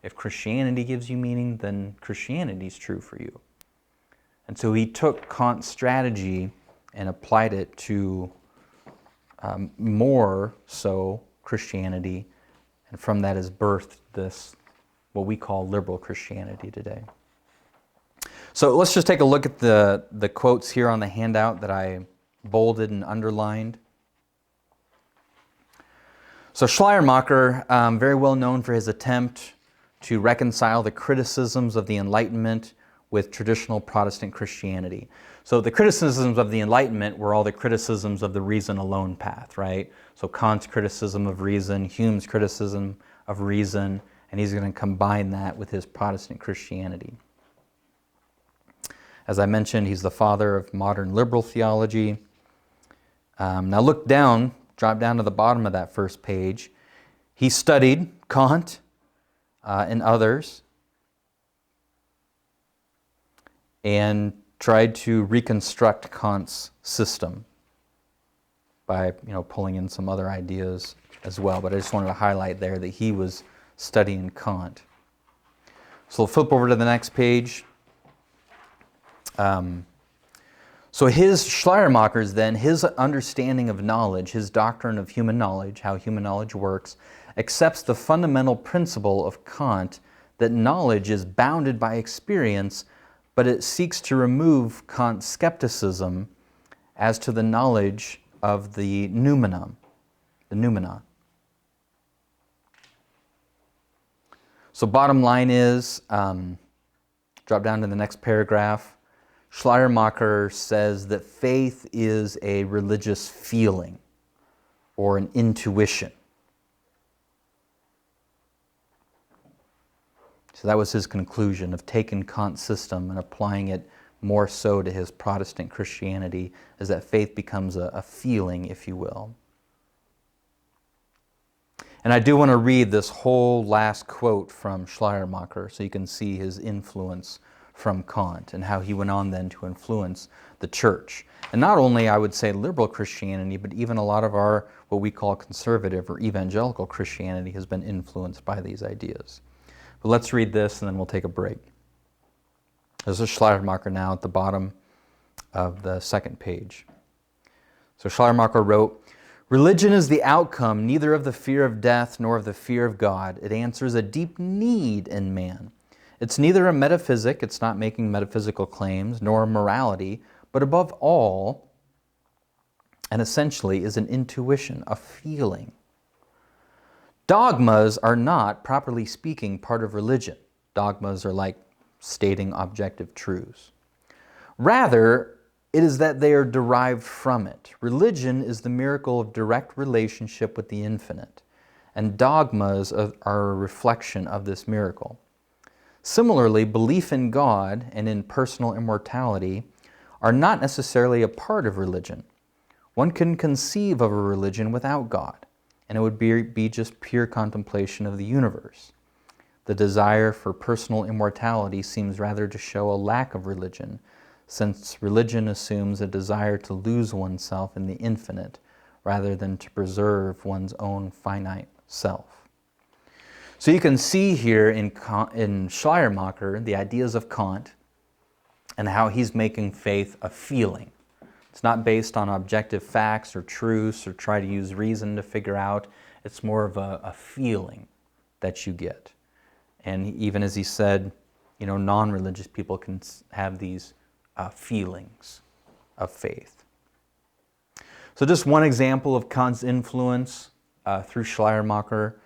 If Christianity gives you meaning, then Christianity is true for you. And so he took Kant's strategy and applied it to more so Christianity, and from that is birthed this, what we call liberal Christianity today. So let's just take a look at the quotes here on the handout that I bolded and underlined. So Schleiermacher, very well known for his attempt to reconcile the criticisms of the Enlightenment with traditional Protestant Christianity. So the criticisms of the Enlightenment were all the criticisms of the reason alone path, right? So Kant's criticism of reason, Hume's criticism of reason, and he's going to combine that with his Protestant Christianity. As I mentioned, he's the father of modern liberal theology. Now look down, drop down to the bottom of that first page. He studied Kant and others and tried to reconstruct Kant's system by pulling in some other ideas as well. But I just wanted to highlight there that he was studying Kant. So we'll flip over to the next page. So Schleiermacher's then, his understanding of knowledge, his doctrine of human knowledge, how human knowledge works, accepts the fundamental principle of Kant that knowledge is bounded by experience, but it seeks to remove Kant's skepticism as to the knowledge of the noumena. So bottom line is, drop down to the next paragraph, Schleiermacher says that faith is a religious feeling or an intuition. So that was his conclusion of taking Kant's system and applying it more so to his Protestant Christianity, is that faith becomes a feeling, if you will. And I do want to read this whole last quote from Schleiermacher so you can see his influence from Kant and how he went on then to influence the church. And not only, I would say, liberal Christianity, but even a lot of our, what we call conservative or evangelical Christianity has been influenced by these ideas. But let's read this and then we'll take a break. This is Schleiermacher now at the bottom of the second page. So Schleiermacher wrote, "Religion is the outcome neither of the fear of death nor of the fear of God. It answers a deep need in man. It's neither a metaphysic, it's not making metaphysical claims, nor a morality, but above all, and essentially, is an intuition, a feeling. Dogmas are not, properly speaking, part of religion. Dogmas are like stating objective truths. Rather, it is that they are derived from it. Religion is the miracle of direct relationship with the infinite, and dogmas are a reflection of this miracle. Similarly, belief in God and in personal immortality are not necessarily a part of religion. One can conceive of a religion without God, and it would be just pure contemplation of the universe. The desire for personal immortality seems rather to show a lack of religion, since religion assumes a desire to lose oneself in the infinite rather than to preserve one's own finite self." So you can see here in Schleiermacher the ideas of Kant and how he's making faith a feeling. It's not based on objective facts or truths or try to use reason to figure out. It's more of a feeling that you get. And even as he said, non-religious people can have these feelings of faith. So just one example of Kant's influence through Schleiermacher.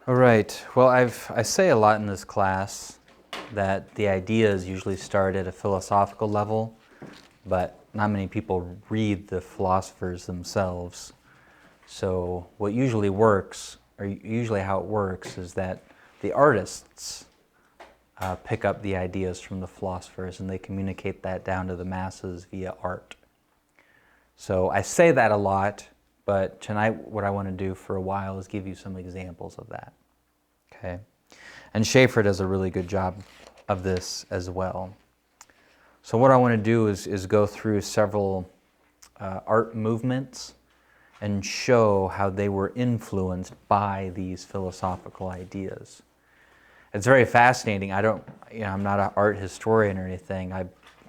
All right, well, I say a lot in this class that the ideas usually start at a philosophical level, but not many people read the philosophers themselves. So what usually works, or usually how it works, is that the artists pick up the ideas from the philosophers and they communicate that down to the masses via art. So I say that a lot, but tonight what I want to do for a while is give you some examples of that. Okay? And Schaeffer does a really good job of this as well. So what I want to do is go through several art movements and show how they were influenced by these philosophical ideas. It's very fascinating. I'm not an art historian or anything.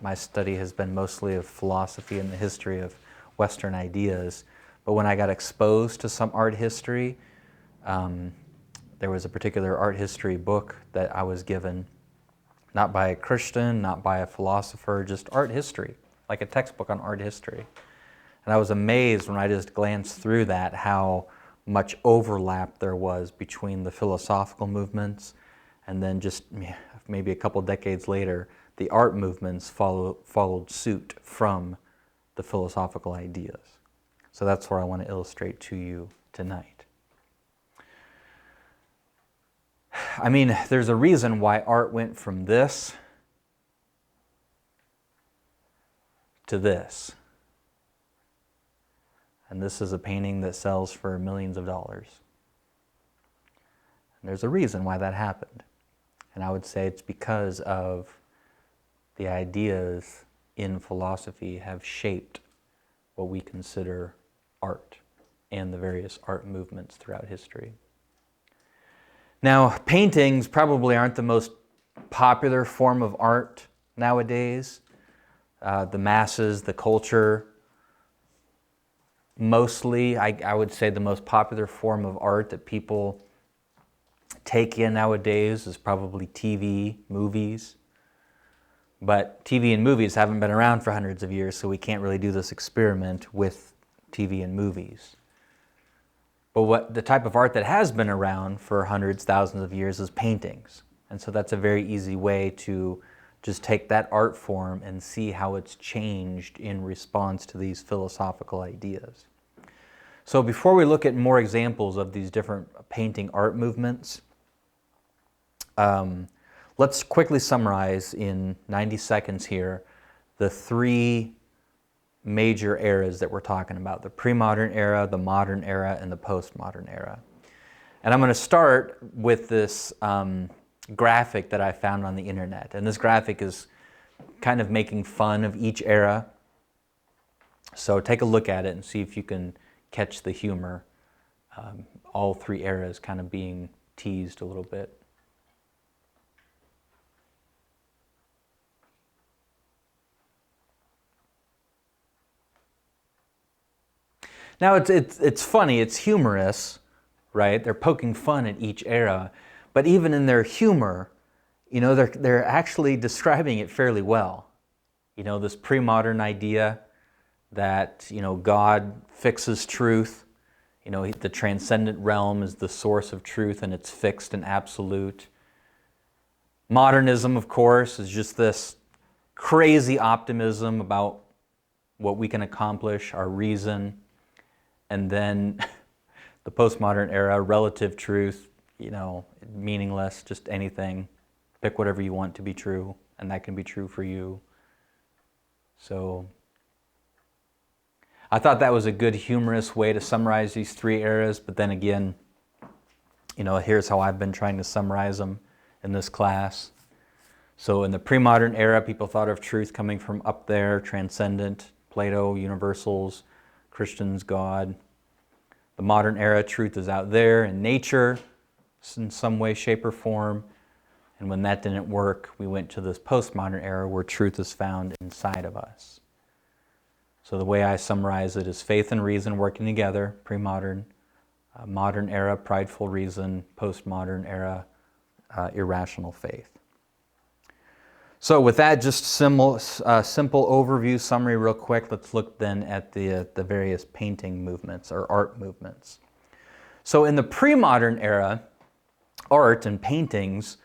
My study has been mostly of philosophy and the history of Western ideas. But when I got exposed to some art history, there was a particular art history book that I was given, not by a Christian, not by a philosopher, just art history, like a textbook on art history. And I was amazed when I just glanced through that how much overlap there was between the philosophical movements and then just maybe a couple decades later, the art movements followed suit from the philosophical ideas. So that's where I want to illustrate to you tonight. I mean, there's a reason why art went from this to this. And this is a painting that sells for millions of dollars. And there's a reason why that happened. And I would say it's because of the ideas in philosophy have shaped what we consider art and the various art movements throughout history. Now, paintings probably aren't the most popular form of art nowadays. The masses, the culture, mostly, I would say the most popular form of art that people take in nowadays is probably TV, movies. But TV and movies haven't been around for hundreds of years, so we can't really do this experiment with TV and movies. But what the type of art that has been around for hundreds, thousands of years is paintings. And so that's a very easy way to just take that art form and see how it's changed in response to these philosophical ideas. So before we look at more examples of these different painting art movements, let's quickly summarize in 90 seconds here the three major eras that we're talking about: the pre-modern era, the modern era, and the postmodern era. And I'm going to start with this graphic that I found on the internet. And this graphic is kind of making fun of each era. So take a look at it and see if you can catch the humor. All three eras kind of being teased a little bit. Now it's funny, it's humorous, right? They're poking fun at each era, but even in their humor, you know, they're actually describing it fairly well. You know, this pre-modern idea that, you know, God fixes truth. You know, the transcendent realm is the source of truth and it's fixed and absolute. Modernism, of course, is just this crazy optimism about what we can accomplish, our reason. And then the postmodern era, relative truth, you know, meaningless, just anything. Pick whatever you want to be true, and that can be true for you. So I thought that was a good humorous way to summarize these three eras, but then again, you know, here's how I've been trying to summarize them in this class. So in the pre-modern era, people thought of truth coming from up there, transcendent, Plato, universals, Christians, God. The modern era, truth is out there in nature, in some way, shape, or form. And when that didn't work, we went to this postmodern era where truth is found inside of us. So the way I summarize it is faith and reason working together, pre-modern, modern era, prideful reason, postmodern era, irrational faith. So with that, just simple overview, summary real quick, let's look then at the various painting movements or art movements. So in the pre-modern era, art and paintings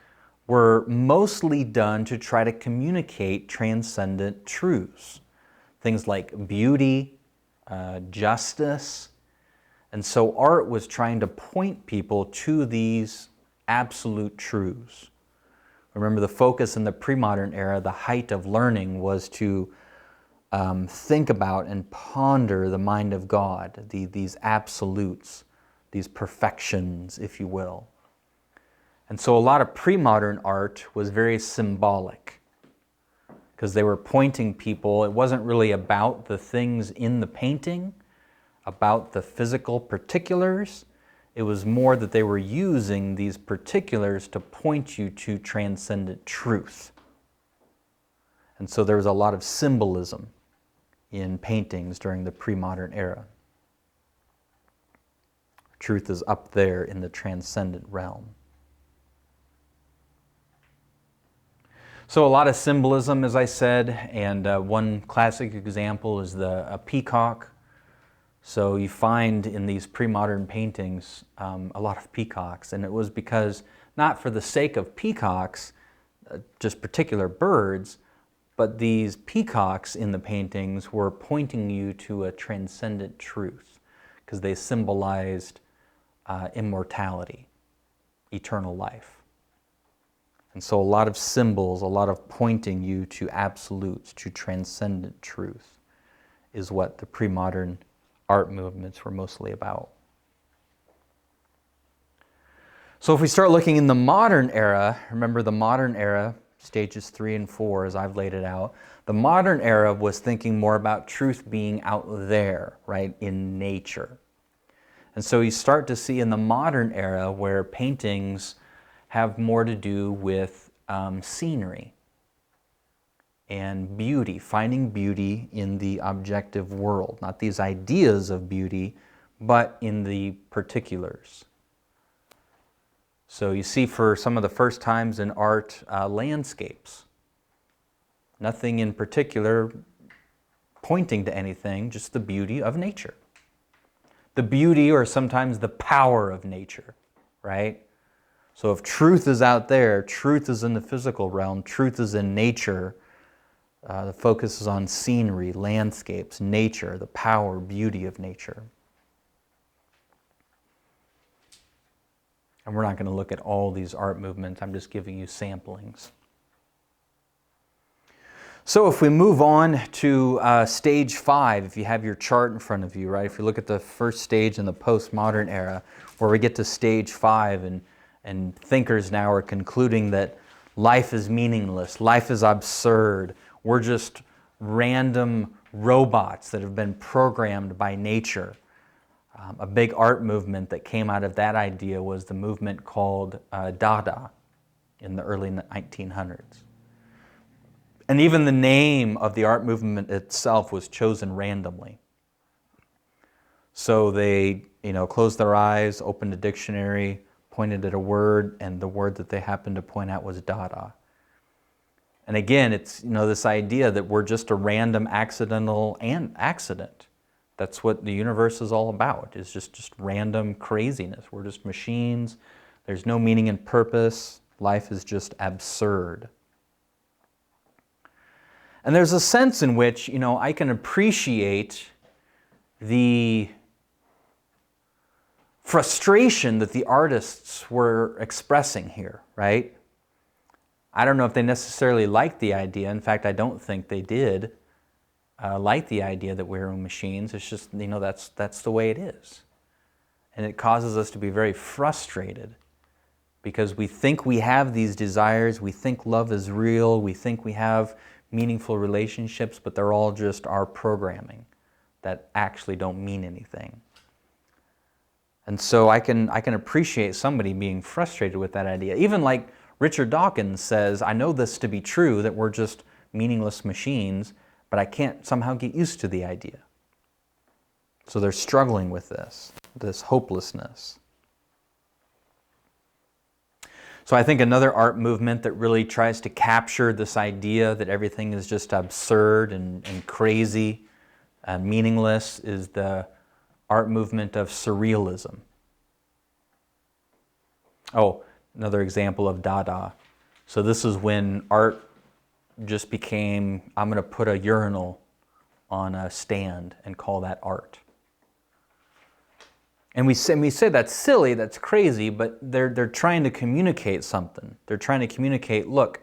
were mostly done to try to communicate transcendent truths. Things like beauty, justice. And so art was trying to point people to these absolute truths. Remember, the focus in the pre-modern era, the height of learning, was to think about and ponder the mind of God, these absolutes, these perfections, if you will. And so a lot of pre-modern art was very symbolic because they were pointing people. It wasn't really about the things in the painting, about the physical particulars. It was more that they were using these particulars to point you to transcendent truth. And so there was a lot of symbolism in paintings during the pre-modern era. Truth is up there in the transcendent realm. So a lot of symbolism, as I said, and one classic example is a peacock. So you find in these pre-modern paintings a lot of peacocks, and it was because, not for the sake of peacocks, just particular birds, but these peacocks in the paintings were pointing you to a transcendent truth because they symbolized immortality, eternal life. And so a lot of symbols, a lot of pointing you to absolutes, to transcendent truth, is what the pre-modern art movements were mostly about. So if we start looking in the modern era, remember the modern era, stages 3 and 4 as I've laid it out, the modern era was thinking more about truth being out there, right, in nature. And so you start to see in the modern era where paintings have more to do with scenery and beauty, finding beauty in the objective world, not these ideas of beauty, but in the particulars. So you see for some of the first times in art, landscapes. Nothing in particular pointing to anything, just the beauty of nature. The beauty or sometimes the power of nature, right? So if truth is out there, truth is in the physical realm, truth is in nature, the focus is on scenery, landscapes, nature, the power, beauty of nature. And we're not going to look at all these art movements, I'm just giving you samplings. So if we move on to stage 5, if you have your chart in front of you, right? If you look at the first stage in the postmodern era, where we get to stage 5, and thinkers now are concluding that life is meaningless, life is absurd, we're just random robots that have been programmed by nature. A big art movement that came out of that idea was the movement called Dada in the early 1900s. And even the name of the art movement itself was chosen randomly. So they, closed their eyes, opened a dictionary, pointed at a word, and the word that they happened to point out was Dada. And again, it's, this idea that we're just a random accidental accident. That's what the universe is all about, is just random craziness. We're just machines. There's no meaning and purpose. Life is just absurd. And there's a sense in which, I can appreciate the frustration that the artists were expressing here, right? I don't know if they necessarily liked the idea. In fact, I don't think they did like the idea that we're machines. It's just, that's the way it is. And it causes us to be very frustrated because we think we have these desires, we think love is real, we think we have meaningful relationships, but they're all just our programming that actually don't mean anything. And so I can appreciate somebody being frustrated with that idea. Even like Richard Dawkins says, I know this to be true, that we're just meaningless machines, but I can't somehow get used to the idea. So they're struggling with this hopelessness. So I think another art movement that really tries to capture this idea that everything is just absurd and crazy and meaningless is the art movement of surrealism. Oh, another example of Dada. So this is when art just became, I'm going to put a urinal on a stand and call that art. And we say that's silly, that's crazy, but they're trying to communicate something. They're trying to communicate, look,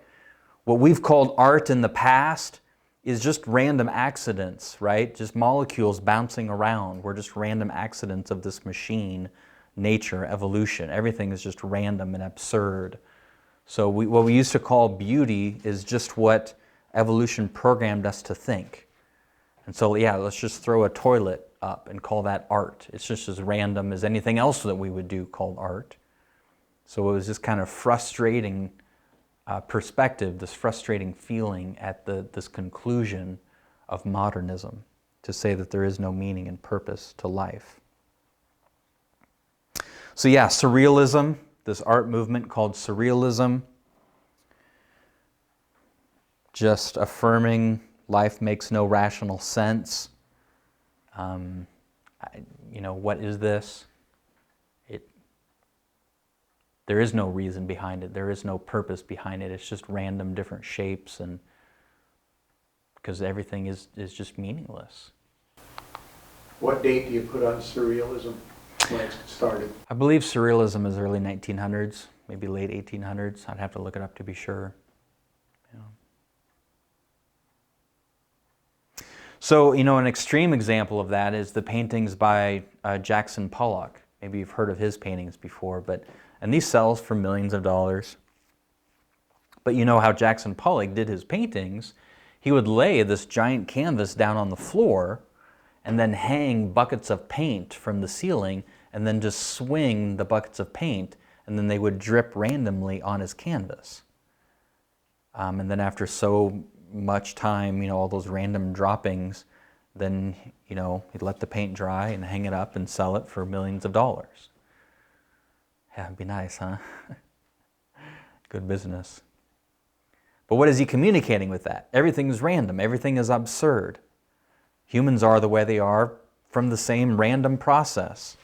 what we've called art in the past is just random accidents, right? Just molecules bouncing around. We're just random accidents of this machine, nature, evolution. Everything is just random and absurd. So what we used to call beauty is just what evolution programmed us to think. And so, let's just throw a toilet up and call that art. It's just as random as anything else that we would do called art. So it was this kind of frustrating perspective, this frustrating feeling at this conclusion of modernism, to say that there is no meaning and purpose to life. So surrealism, this art movement called surrealism, just affirming life makes no rational sense. What is this? There is no reason behind it. There is no purpose behind it. It's just random different shapes, and because everything is just meaningless. What date do you put on surrealism when it started? I believe surrealism is early 1900s, maybe late 1800s. I'd have to look it up to be sure. So, an extreme example of that is the paintings by Jackson Pollock. Maybe you've heard of his paintings before, and these sell for millions of dollars. But you know how Jackson Pollock did his paintings? He would lay this giant canvas down on the floor and then hang buckets of paint from the ceiling and then just swing the buckets of paint, and then they would drip randomly on his canvas. And then after so much time, all those random droppings, then, he'd let the paint dry and hang it up and sell it for millions of dollars. Yeah, it'd be nice, huh? Good business. But what is he communicating with that? Everything is random. Everything is absurd. Humans are the way they are from the same random process.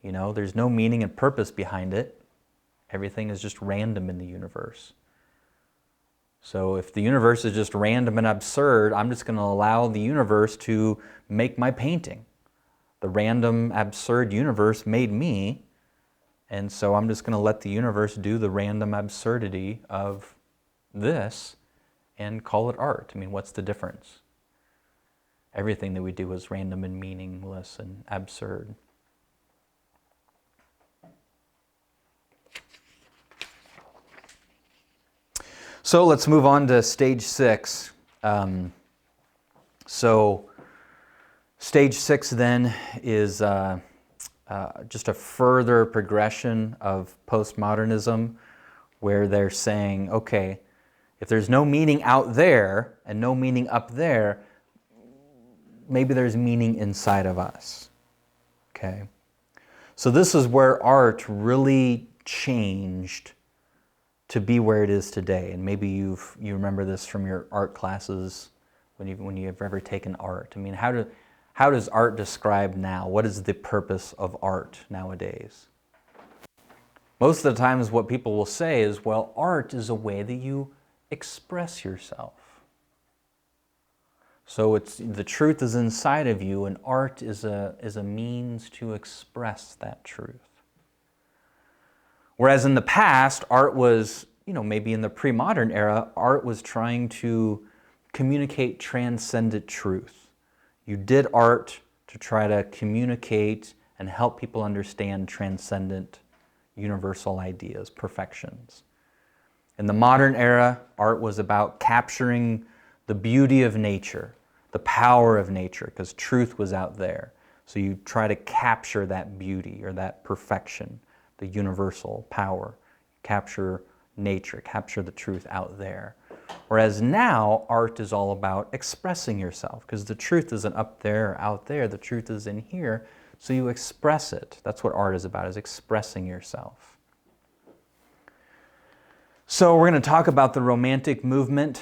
There's no meaning and purpose behind it. Everything is just random in the universe. So if the universe is just random and absurd, I'm just going to allow the universe to make my painting. The random, absurd universe made me, and so I'm just going to let the universe do the random absurdity of this, and call it art. I mean, what's the difference? Everything that we do is random and meaningless and absurd. So let's move on to stage 6. So stage 6 then is just a further progression of postmodernism, where they're saying, okay, if there's no meaning out there and no meaning up there, maybe there's meaning inside of us. Okay? So this is where art really changed to be where it is today. And maybe you remember this from your art classes when you've ever taken art. I mean, how does art describe now? What is the purpose of art nowadays? Most of the times what people will say is, well, art is a way that you express yourself. So the truth is inside of you, and art is a means to express that truth. Whereas in the past, art was, maybe in the pre-modern era, art was trying to communicate transcendent truth. You did art to try to communicate and help people understand transcendent, universal ideas, perfections. In the modern era, art was about capturing the beauty of nature, the power of nature, because truth was out there. So you try to capture that beauty or that perfection, the universal power, capture nature, capture the truth out there. Whereas now, art is all about expressing yourself, because the truth isn't up there or out there, the truth is in here, so you express it. That's what art is about, is expressing yourself. So we're going to talk about the Romantic movement,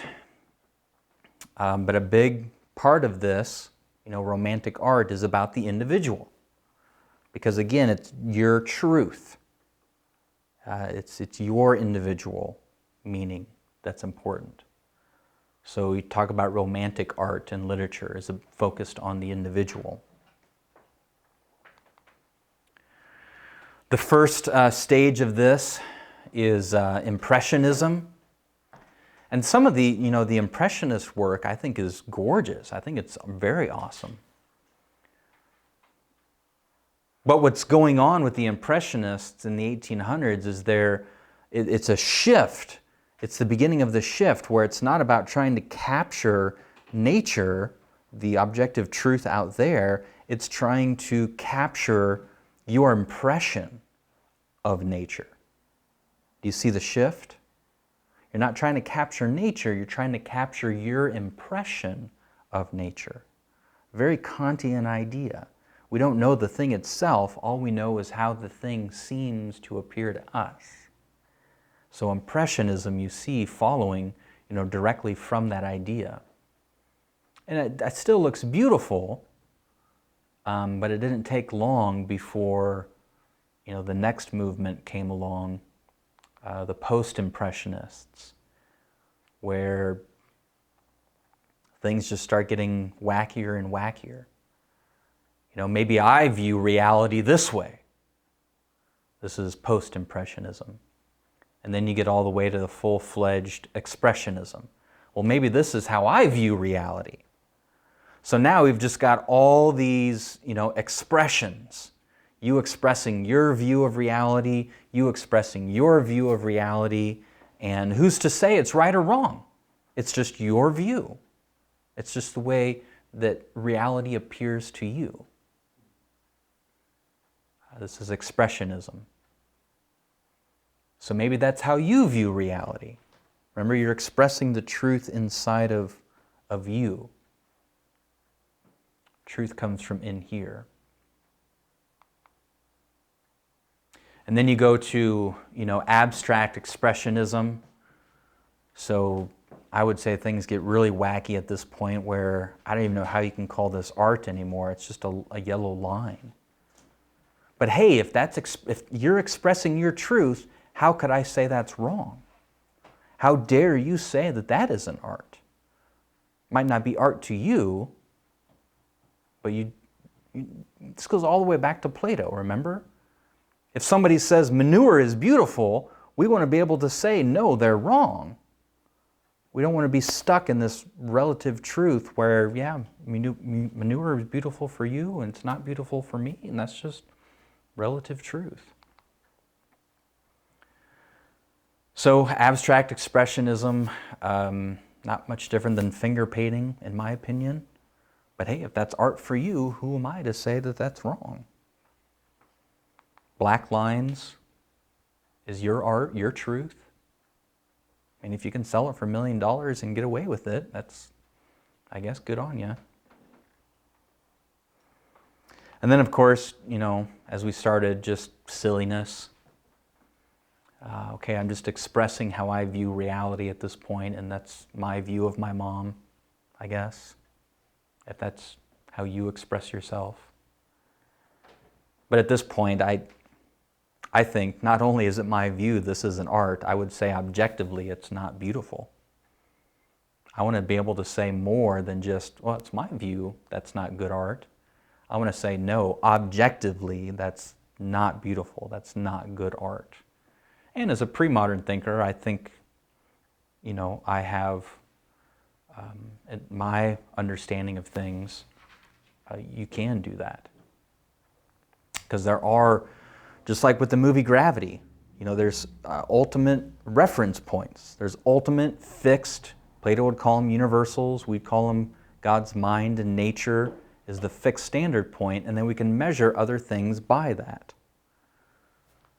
but a big part of this, Romantic art is about the individual. Because again, it's your truth. It's your individual meaning that's important. So we talk about Romantic art and literature as focused on the individual. The first stage of this is Impressionism. And some of the Impressionist work I think is gorgeous. I think it's very awesome. But what's going on with the Impressionists in the 1800s is it's a shift. It's the beginning of the shift where it's not about trying to capture nature, the objective truth out there. It's trying to capture your impression of nature. Do you see the shift? You're not trying to capture nature, you're trying to capture your impression of nature. Very Kantian idea. We don't know the thing itself, all we know is how the thing seems to appear to us. So Impressionism you see following, directly from that idea. And it still looks beautiful, but it didn't take long before, the next movement came along, the Post-Impressionists, where things just start getting wackier and wackier. Maybe I view reality this way. This is Post-Impressionism. And then you get all the way to the full-fledged Expressionism. Well, maybe this is how I view reality. So now we've just got all these, expressions. You expressing your view of reality, you expressing your view of reality, and who's to say it's right or wrong? It's just your view. It's just the way that reality appears to you. This is Expressionism. So maybe that's how you view reality. Remember, you're expressing the truth inside of you. Truth comes from in here. And then you go to, abstract expressionism. So I would say things get really wacky at this point where I don't even know how you can call this art anymore. It's just a yellow line. But hey, if you're expressing your truth, how could I say that's wrong? How dare you say that isn't art? Might not be art to you, but this goes all the way back to Plato, remember? If somebody says manure is beautiful, we want to be able to say, no, they're wrong. We don't want to be stuck in this relative truth where, yeah, manure is beautiful for you and it's not beautiful for me, and that's just relative truth. So abstract expressionism, not much different than finger painting, in my opinion. But hey, if that's art for you, who am I to say that that's wrong? Black lines is your art, your truth. And if you can sell it for $1 million and get away with it, that's, I guess, good on you. And then, of course, as we started, just silliness. Okay, I'm just expressing how I view reality at this point, and that's my view of my mom, I guess, if that's how you express yourself. But at this point, I think not only is it my view, this is an art, I would say objectively it's not beautiful. I want to be able to say more than just, well, it's my view, that's not good art. I want to say, no, objectively, that's not beautiful, that's not good art. And as a pre-modern thinker, I think, I have my understanding of things, you can do that. Because there are, just like with the movie Gravity, there's ultimate reference points. There's ultimate fixed, Plato would call them universals, we'd call them God's mind and nature is the fixed standard point, and then we can measure other things by that.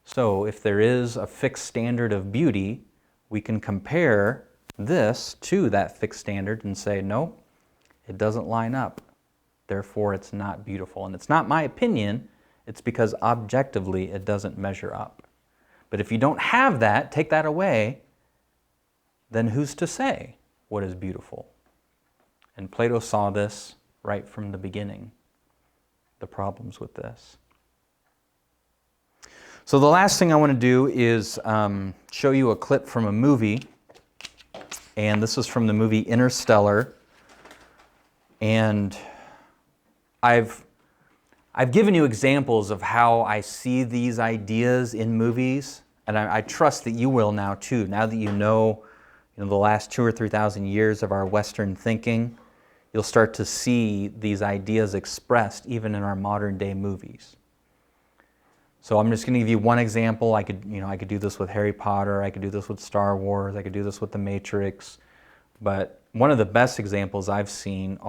So if there is a fixed standard of beauty, we can compare this to that fixed standard and say, nope, it doesn't line up. Therefore, it's not beautiful. And it's not my opinion, it's because objectively it doesn't measure up. But if you don't have that, take that away, then who's to say what is beautiful? And Plato saw this right from the beginning, the problems with this. So the last thing I want to do is show you a clip from a movie, and this is from the movie Interstellar. And I've given you examples of how I see these ideas in movies, and I trust that you will now too. Now that you know the last 2,000 or 3,000 years of our Western thinking, you'll start to see these ideas expressed even in our modern day movies. So I'm just going to give you one example. I could do this with Harry Potter, I could do this with Star Wars, I could do this with The Matrix. But one of the best examples I've seen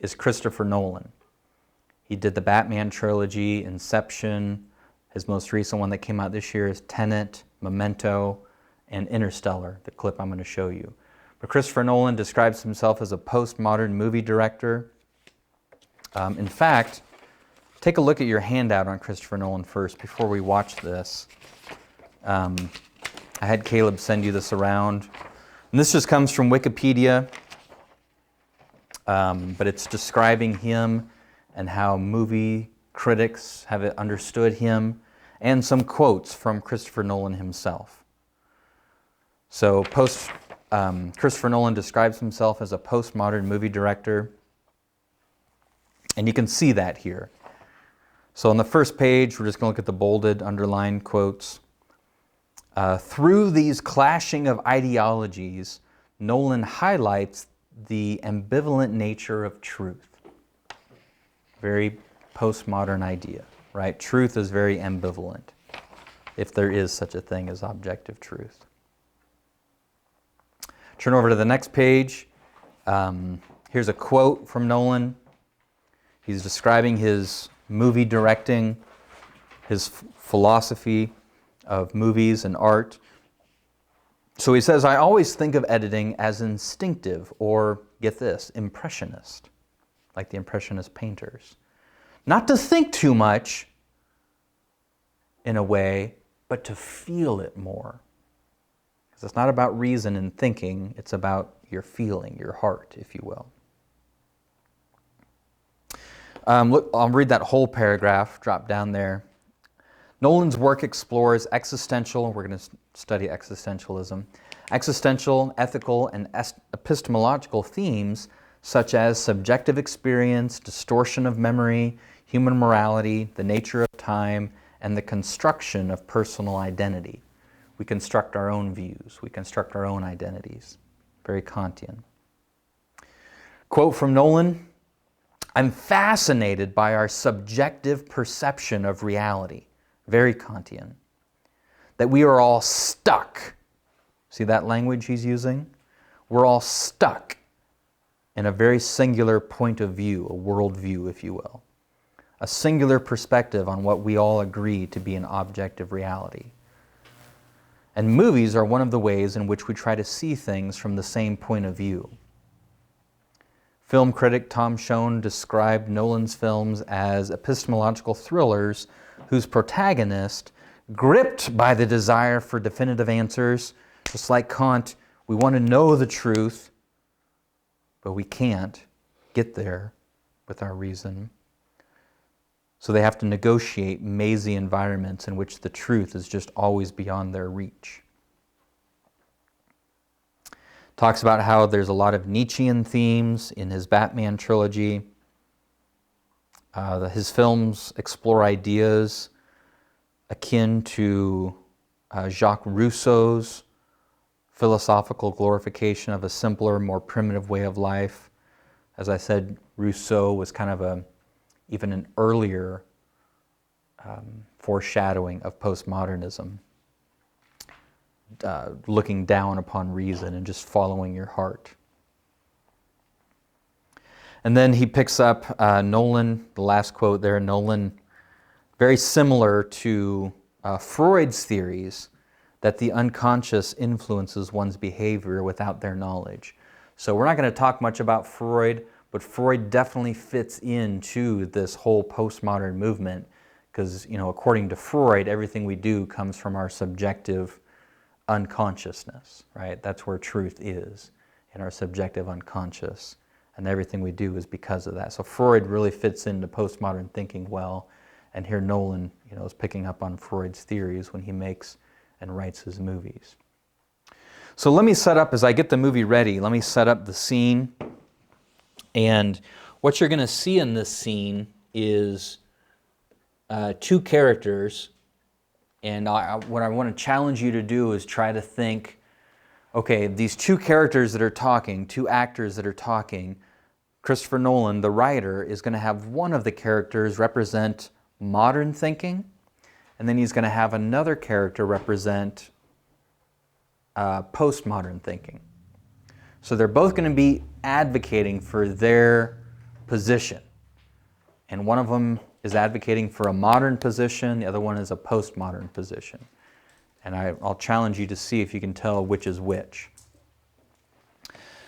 is Christopher Nolan. He did the Batman trilogy, Inception. His most recent one that came out this year is Tenet, Memento, and Interstellar, the clip I'm going to show you. But Christopher Nolan describes himself as a postmodern movie director. In fact, take a look at your handout on Christopher Nolan first before we watch this. I had Caleb send you this around. And this just comes from Wikipedia, but it's describing him and how movie critics have understood him, and some quotes from Christopher Nolan himself. So Christopher Nolan describes himself as a postmodern movie director, and you can see that here. So on the first page, we're just going to look at the bolded, underlined quotes. Through these clashing of ideologies, Nolan highlights the ambivalent nature of truth. Very postmodern idea, right? Truth is very ambivalent, if there is such a thing as objective truth. Turn over to the next page. Here's a quote from Nolan. He's describing his movie directing, his philosophy of movies and art. So he says, I always think of editing as instinctive, or, get this, impressionist, like the impressionist painters. Not to think too much, in a way, but to feel it more. Because it's not about reason and thinking, it's about your feeling, your heart, if you will. Look, I'll read that whole paragraph, drop down there. Nolan's work explores existential, we're going to study existentialism, existential, ethical, and epistemological themes such as subjective experience, distortion of memory, human morality, the nature of time, and the construction of personal identity. We construct our own views, we construct our own identities. Very Kantian. Quote from Nolan, "I'm fascinated by our subjective perception of reality." Very Kantian. That we are all stuck. See that language he's using? We're all stuck in a very singular point of view, a worldview, if you will. A singular perspective on what we all agree to be an objective reality. And movies are one of the ways in which we try to see things from the same point of view. Film critic Tom Schoen described Nolan's films as epistemological thrillers whose protagonist, gripped by the desire for definitive answers, just like Kant, we want to know the truth, but we can't get there with our reason. So they have to negotiate mazy environments in which the truth is just always beyond their reach. Talks about how there's a lot of Nietzschean themes in his Batman trilogy. His films explore ideas akin to Jacques Rousseau's philosophical glorification of a simpler, more primitive way of life. As I said, Rousseau was kind of even an earlier foreshadowing of postmodernism, looking down upon reason and just following your heart. And then he picks up Nolan, the last quote there, Nolan, very similar to Freud's theories that the unconscious influences one's behavior without their knowledge. So we're not going to talk much about Freud, but Freud definitely fits into this whole postmodern movement because, according to Freud, everything we do comes from our subjective unconsciousness, right? That's where truth is, in our subjective unconscious. And everything we do is because of that. So Freud really fits into postmodern thinking well. And here Nolan, is picking up on Freud's theories when he makes and writes his movies. So let me set up, as I get the movie ready, let me set up the scene. And what you're going to see in this scene is two characters. And what I want to challenge you to do is try to think, okay, these two characters that are talking, two actors that are talking, Christopher Nolan, the writer, is going to have one of the characters represent modern thinking, and then he's going to have another character represent postmodern thinking. So they're both going to be advocating for their position. And one of them is advocating for a modern position, the other one is a postmodern position. And I'll challenge you to see if you can tell which is which.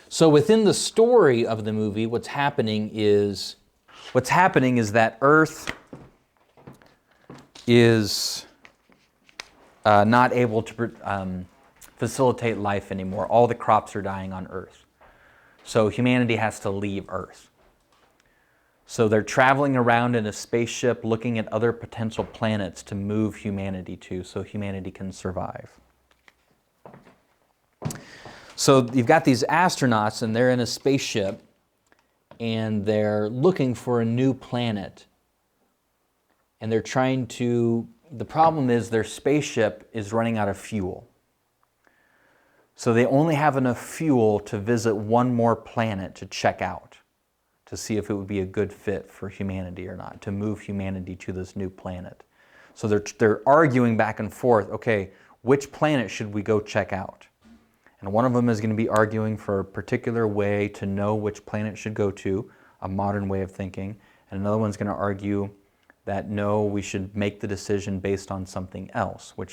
So within the story of the movie, what's happening is that Earth is not able to facilitate life anymore. All the crops are dying on Earth. So humanity has to leave Earth. So they're traveling around in a spaceship looking at other potential planets to move humanity to so humanity can survive. So you've got these astronauts and they're in a spaceship and they're looking for a new planet. And they're trying to, the problem is their spaceship is running out of fuel. So they only have enough fuel to visit one more planet to check out, to see if it would be a good fit for humanity or not, to move humanity to this new planet. So they're arguing back and forth, okay, which planet should we go check out? And one of them is going to be arguing for a particular way to know which planet should go to, a modern way of thinking, and another one's going to argue that no, we should make the decision based on something else, we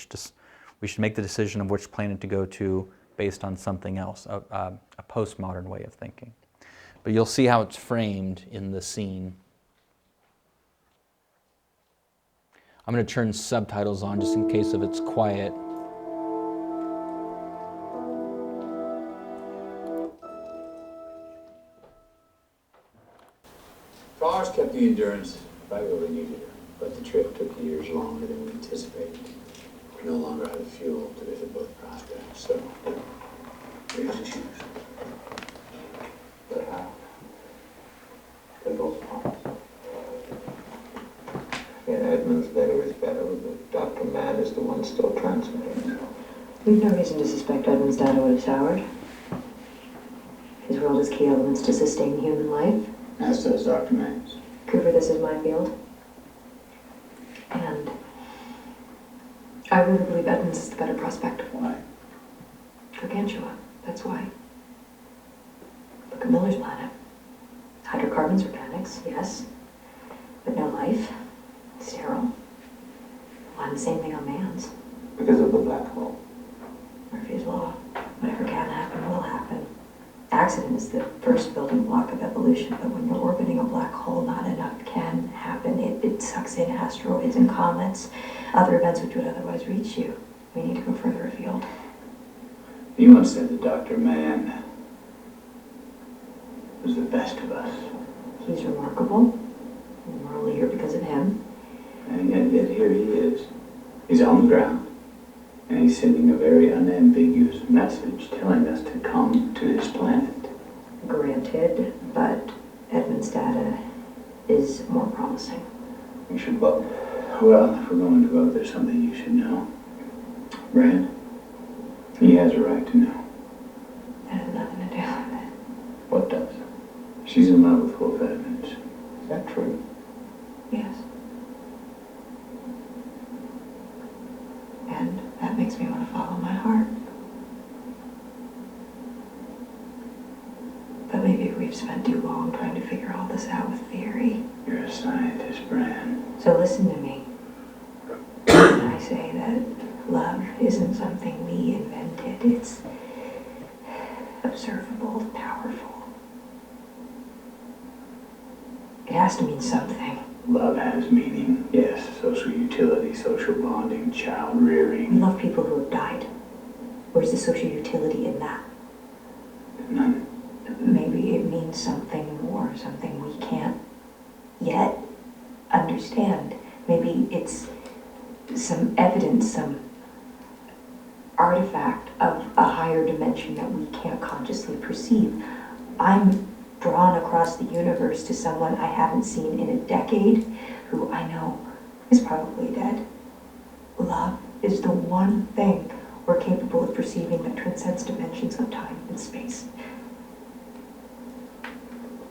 should make the decision of which planet to go to based on something else, a postmodern way of thinking. But you'll see how it's framed in the scene. I'm going to turn subtitles on just in case if it's quiet. Frost kept the Endurance right where we needed her, but the trip took years longer than we anticipated. We no longer had the fuel to visit both prospects, so we had to choose. But how? They're both parts. Edmund's letter is better, but Dr. Mann is the one still transmitting. We've no reason to suspect Edmund's data would have soured. for all those key elements to sustain human life. As does Dr. Mays. Cooper, this is my field. And I really believe Edmonds is the better prospect. Why? Gargantua, that's why. Look at Miller's planet. Hydrocarbons, organics, yes. But no life. Sterile. Well, and the same thing on Mans. Because of the black hole. Murphy's Law. Whatever can happen will happen. Accident is the first building block of evolution, but when you're orbiting a black hole, not enough can happen. It sucks in asteroids and comets, other events which would otherwise reach you. We need to go further afield. You once said that Dr. Mann was the best of us. He's remarkable. We're only here because of him. And yet here he is. He's on the ground. And he's sending a very unambiguous message telling us to come to this planet. Granted, but Edmund's data is more promising. You should vote. Well, if we're going to vote, there's something you should know. Brad, he has a right to know. That has nothing to do with it. What does? She's in love with Wolf Edmonds. Is that true? Yes. And that makes me want to follow my heart. But maybe we've spent too long trying to figure all this out with theory. You're a scientist, Brad. So listen to me. I say that love isn't something we invented. It's observable, powerful. It has to mean something. Love has meaning. Yes, social utility, social bonding, child We rearing. love people who have died. Where's the social utility in that? None. Maybe it means something more, something we can't yet understand. Maybe it's some evidence, some artifact of a higher dimension that we can't consciously perceive. I'm drawn across the universe to someone I haven't seen in a decade, who I know is probably dead. Love is the one thing we're capable of perceiving that transcends dimensions of time and space.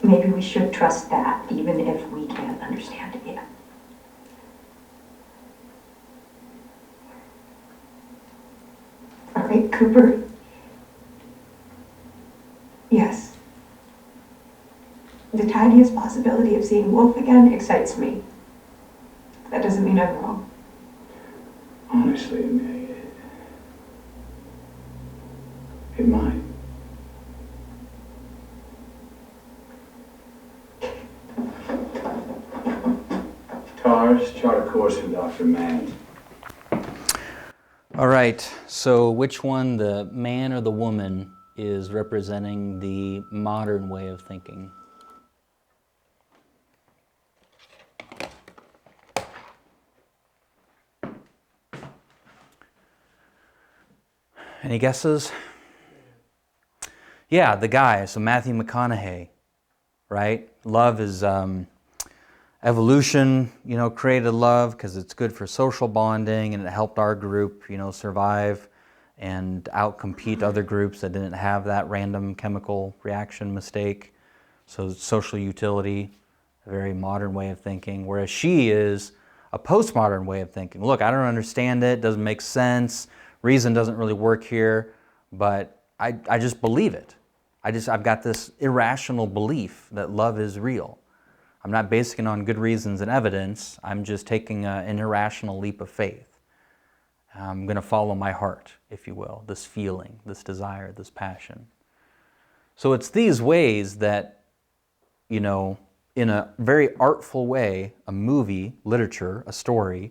Maybe we should trust that, even if we can't understand it yet. All right, Cooper. Yes. The tiniest possibility of seeing Wolf again excites me. That doesn't mean I'm wrong. Honestly, it might. Tars, chart a course for Dr. Mann. All right, so which one, the man or the woman, is representing the modern way of thinking? Any guesses? Yeah, the guy, so Matthew McConaughey, right? Love is evolution, created love because it's good for social bonding and it helped our group, survive and outcompete other groups that didn't have that random chemical reaction mistake. So social utility, a very modern way of thinking, whereas she is a postmodern way of thinking. Look, I don't understand it, doesn't make sense, reason doesn't really work here, but I just believe it. I've got this irrational belief that love is real. I'm not basing it on good reasons and evidence. I'm just taking an irrational leap of faith. I'm going to follow my heart, if you will, this feeling, this desire, this passion. So it's these ways that, in a very artful way, a movie, literature, a story,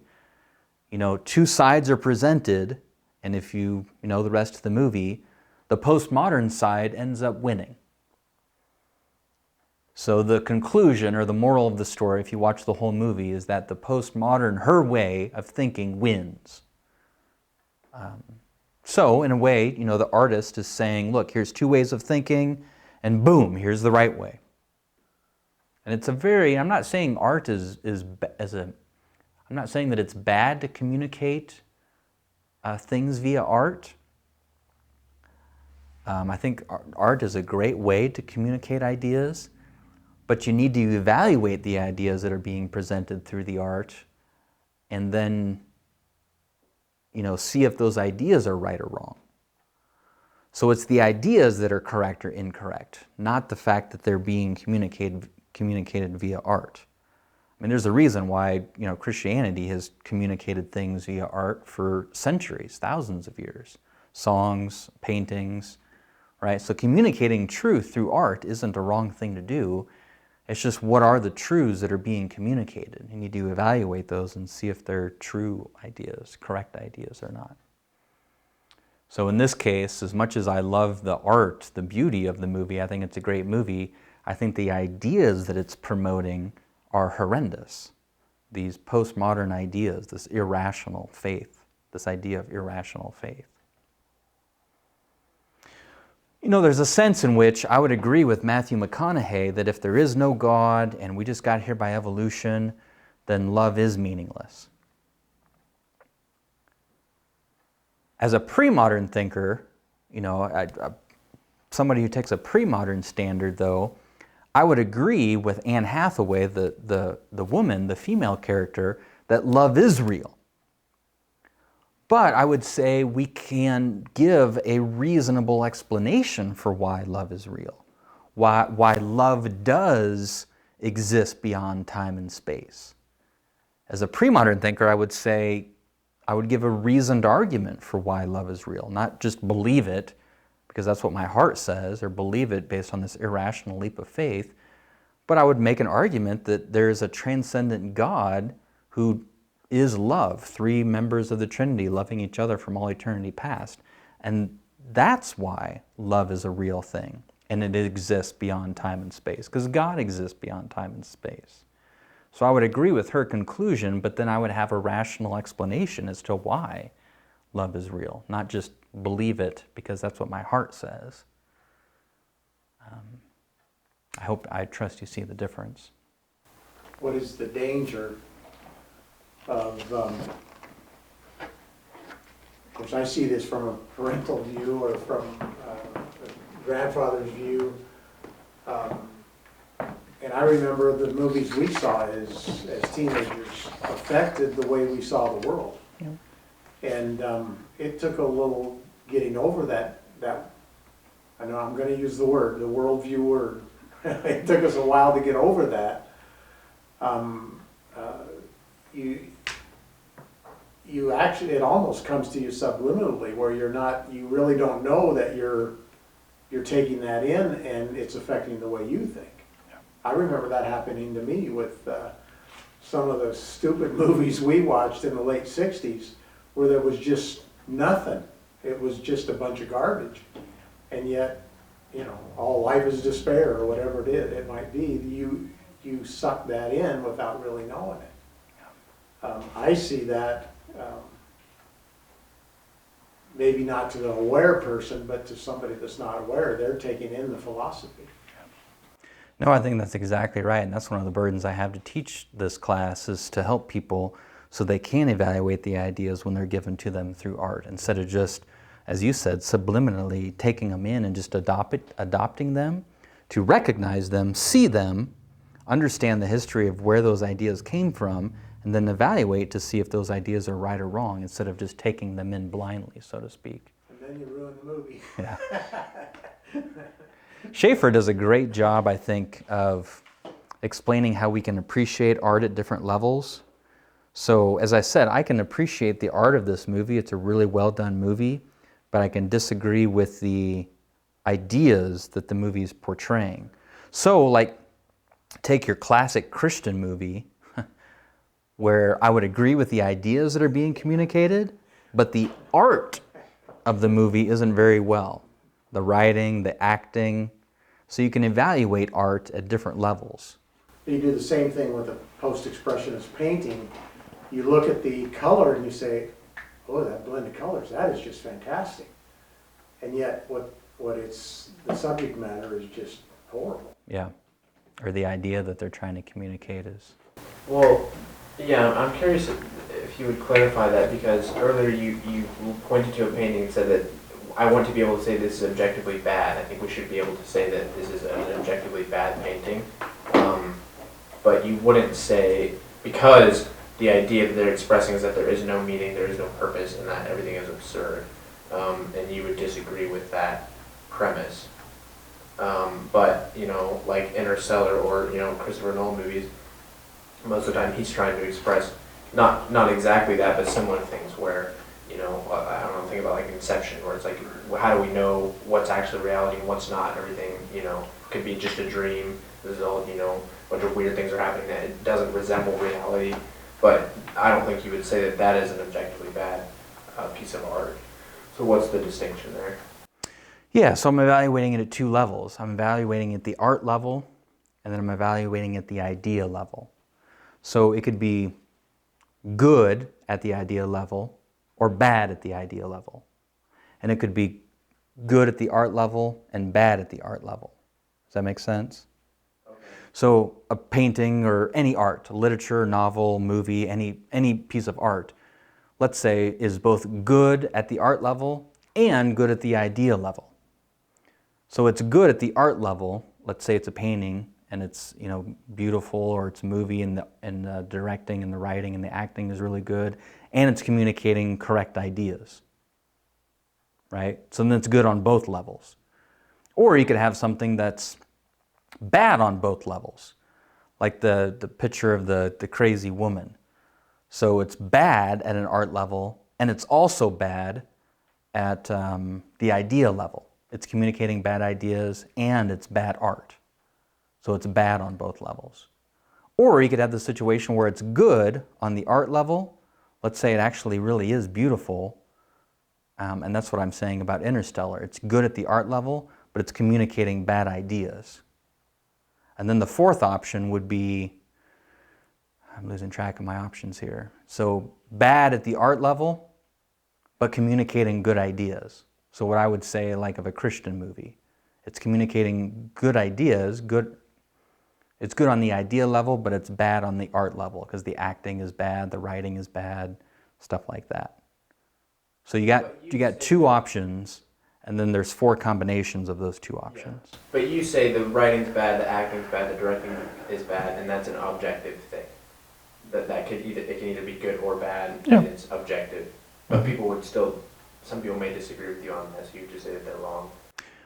two sides are presented, and if you know the rest of the movie, the postmodern side ends up winning. So the conclusion or the moral of the story, if you watch the whole movie, is that the postmodern, her way of thinking, wins. So in a way, the artist is saying, look, here's two ways of thinking, and boom, here's the right way. And it's I'm not saying art I'm not saying that it's bad to communicate things via art. I think art is a great way to communicate ideas, but you need to evaluate the ideas that are being presented through the art and then, see if those ideas are right or wrong. So it's the ideas that are correct or incorrect, not the fact that they're being communicated via art. I mean, there's a reason why, Christianity has communicated things via art for centuries, thousands of years. Songs, paintings, right? So communicating truth through art isn't a wrong thing to do. It's just, what are the truths that are being communicated? You need to evaluate those and see if they're true ideas, correct ideas or not. So in this case, as much as I love the art, the beauty of the movie, I think it's a great movie, I think the ideas that it's promoting are horrendous. These postmodern ideas, this irrational faith, this idea of irrational faith. There's a sense in which I would agree with Matthew McConaughey that if there is no God and we just got here by evolution, then love is meaningless. As a pre-modern thinker, somebody who takes a pre-modern standard, though, I would agree with Anne Hathaway, the woman, the female character, that love is real. But I would say we can give a reasonable explanation for why love is real, why love does exist beyond time and space. As a pre-modern thinker, I would say I would give a reasoned argument for why love is real, not just believe it because that's what my heart says, or believe it based on this irrational leap of faith, but I would make an argument that there's a transcendent God who is love, three members of the Trinity loving each other from all eternity past. And that's why love is a real thing, and it exists beyond time and space, because God exists beyond time and space. So I would agree with her conclusion, but then I would have a rational explanation as to why love is real, not just believe it because that's what my heart says. I trust you see the difference. What is the danger of course, I see this from a parental view or from a grandfather's view. And I remember the movies we saw as teenagers affected the way we saw the world. Yeah. And it took a little getting over that, I know I'm going to use the worldview word. It took us a while to get over that. You actually, it almost comes to you subliminally, where you really don't know that you're taking that in and it's affecting the way you think. Yeah. I remember that happening to me with some of the stupid movies we watched in the late 60s, where there was just nothing. It was just a bunch of garbage. And yet, all life is despair, or whatever it might be, you suck that in without really knowing it. I see that maybe not to the aware person, but to somebody that's not aware, they're taking in the philosophy. No, I think that's exactly right, and that's one of the burdens I have to teach this class, is to help people so they can evaluate the ideas when they're given to them through art, instead of just, as you said, subliminally taking them in and just adopting them, to recognize them, see them, understand the history of where those ideas came from, and then evaluate to see if those ideas are right or wrong, instead of just taking them in blindly, so to speak. And then you ruin the movie. Yeah. Schaeffer does a great job, I think, of explaining how we can appreciate art at different levels. So, as I said, I can appreciate the art of this movie. It's a really well done movie, but I can disagree with the ideas that the movie is portraying. So, like, take your classic Christian movie, where I would agree with the ideas that are being communicated, but the art of the movie isn't very well. The writing, the acting. So you can evaluate art at different levels. You do the same thing with a post-expressionist painting. You look at the color and you say, oh, that blend of colors, that is just fantastic. And yet the subject matter is just horrible. Yeah. Or the idea that they're trying to communicate is. Well, yeah, I'm curious if you would clarify that, because earlier you pointed to a painting and said that I want to be able to say this is objectively bad. I think we should be able to say that this is an objectively bad painting. But you wouldn't say, because the idea that they're expressing is that there is no meaning, there is no purpose, and that everything is absurd. And you would disagree with that premise. But, you know, like Interstellar or, you know, Christopher Nolan movies, most of the time he's trying to express not exactly that, but similar things where, you know, I don't know, think about like Inception, where it's like, how do we know what's actually reality and what's not? Everything, you know, could be just a dream. There's all, you know, a bunch of weird things are happening that it doesn't resemble reality. But I don't think you would say that that is an objectively bad piece of art. So what's the distinction there? Yeah, so I'm evaluating it at two levels. I'm evaluating it at the art level, and then I'm evaluating it at the idea level. So it could be good at the idea level or bad at the idea level. And it could be good at the art level and bad at the art level. Does that make sense? Okay. So a painting or any art, literature, novel, movie, any piece of art, let's say, is both good at the art level and good at the idea level. So it's good at the art level. Let's say it's a painting and it's, you know, beautiful, or it's a movie and the directing and the writing and the acting is really good, and it's communicating correct ideas, right? So then it's good on both levels. Or you could have something that's bad on both levels, like the picture of the crazy woman. So it's bad at an art level, and it's also bad at the idea level. It's communicating bad ideas, and it's bad art. So it's bad on both levels. Or you could have the situation where it's good on the art level. Let's say it actually really is beautiful, and that's what I'm saying about Interstellar. It's good at the art level, but it's communicating bad ideas. And then the fourth option would be, I'm losing track of my options here. So bad at the art level, but communicating good ideas. So what I would say, like of a Christian movie, it's communicating good ideas, it's good on the idea level, but it's bad on the art level because the acting is bad, the writing is bad, stuff like that. So you got two options, and then there's four combinations of those two options. Yeah. But you say the writing's bad, the acting's bad, the directing is bad, and that's an objective thing. That could it can either be good or bad, and it's objective. But people would still, some people may disagree with you on this. You just say that they're wrong.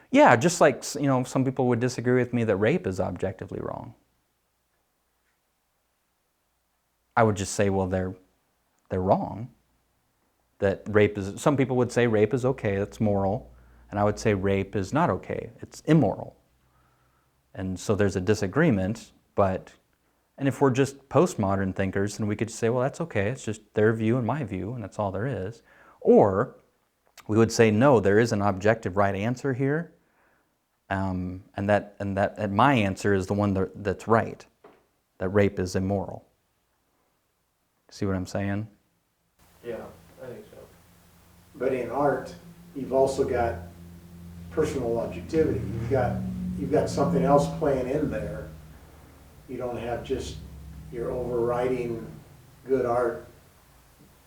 Yeah, just like, you know, some people would disagree with me that rape is objectively wrong. I would just say, well, they're wrong. That rape is, some people would say rape is okay, it's moral, and I would say rape is not okay, it's immoral. And so there's a disagreement, and if we're just postmodern thinkers, then we could say, well, that's okay, it's just their view and my view, and that's all there is. Or we would say, no, there is an objective right answer here, and my answer is the one that's right, that rape is immoral. See what I'm saying? Yeah, I think so. But in art, you've also got personal objectivity. You've got something else playing in there. You don't have just your overriding good art,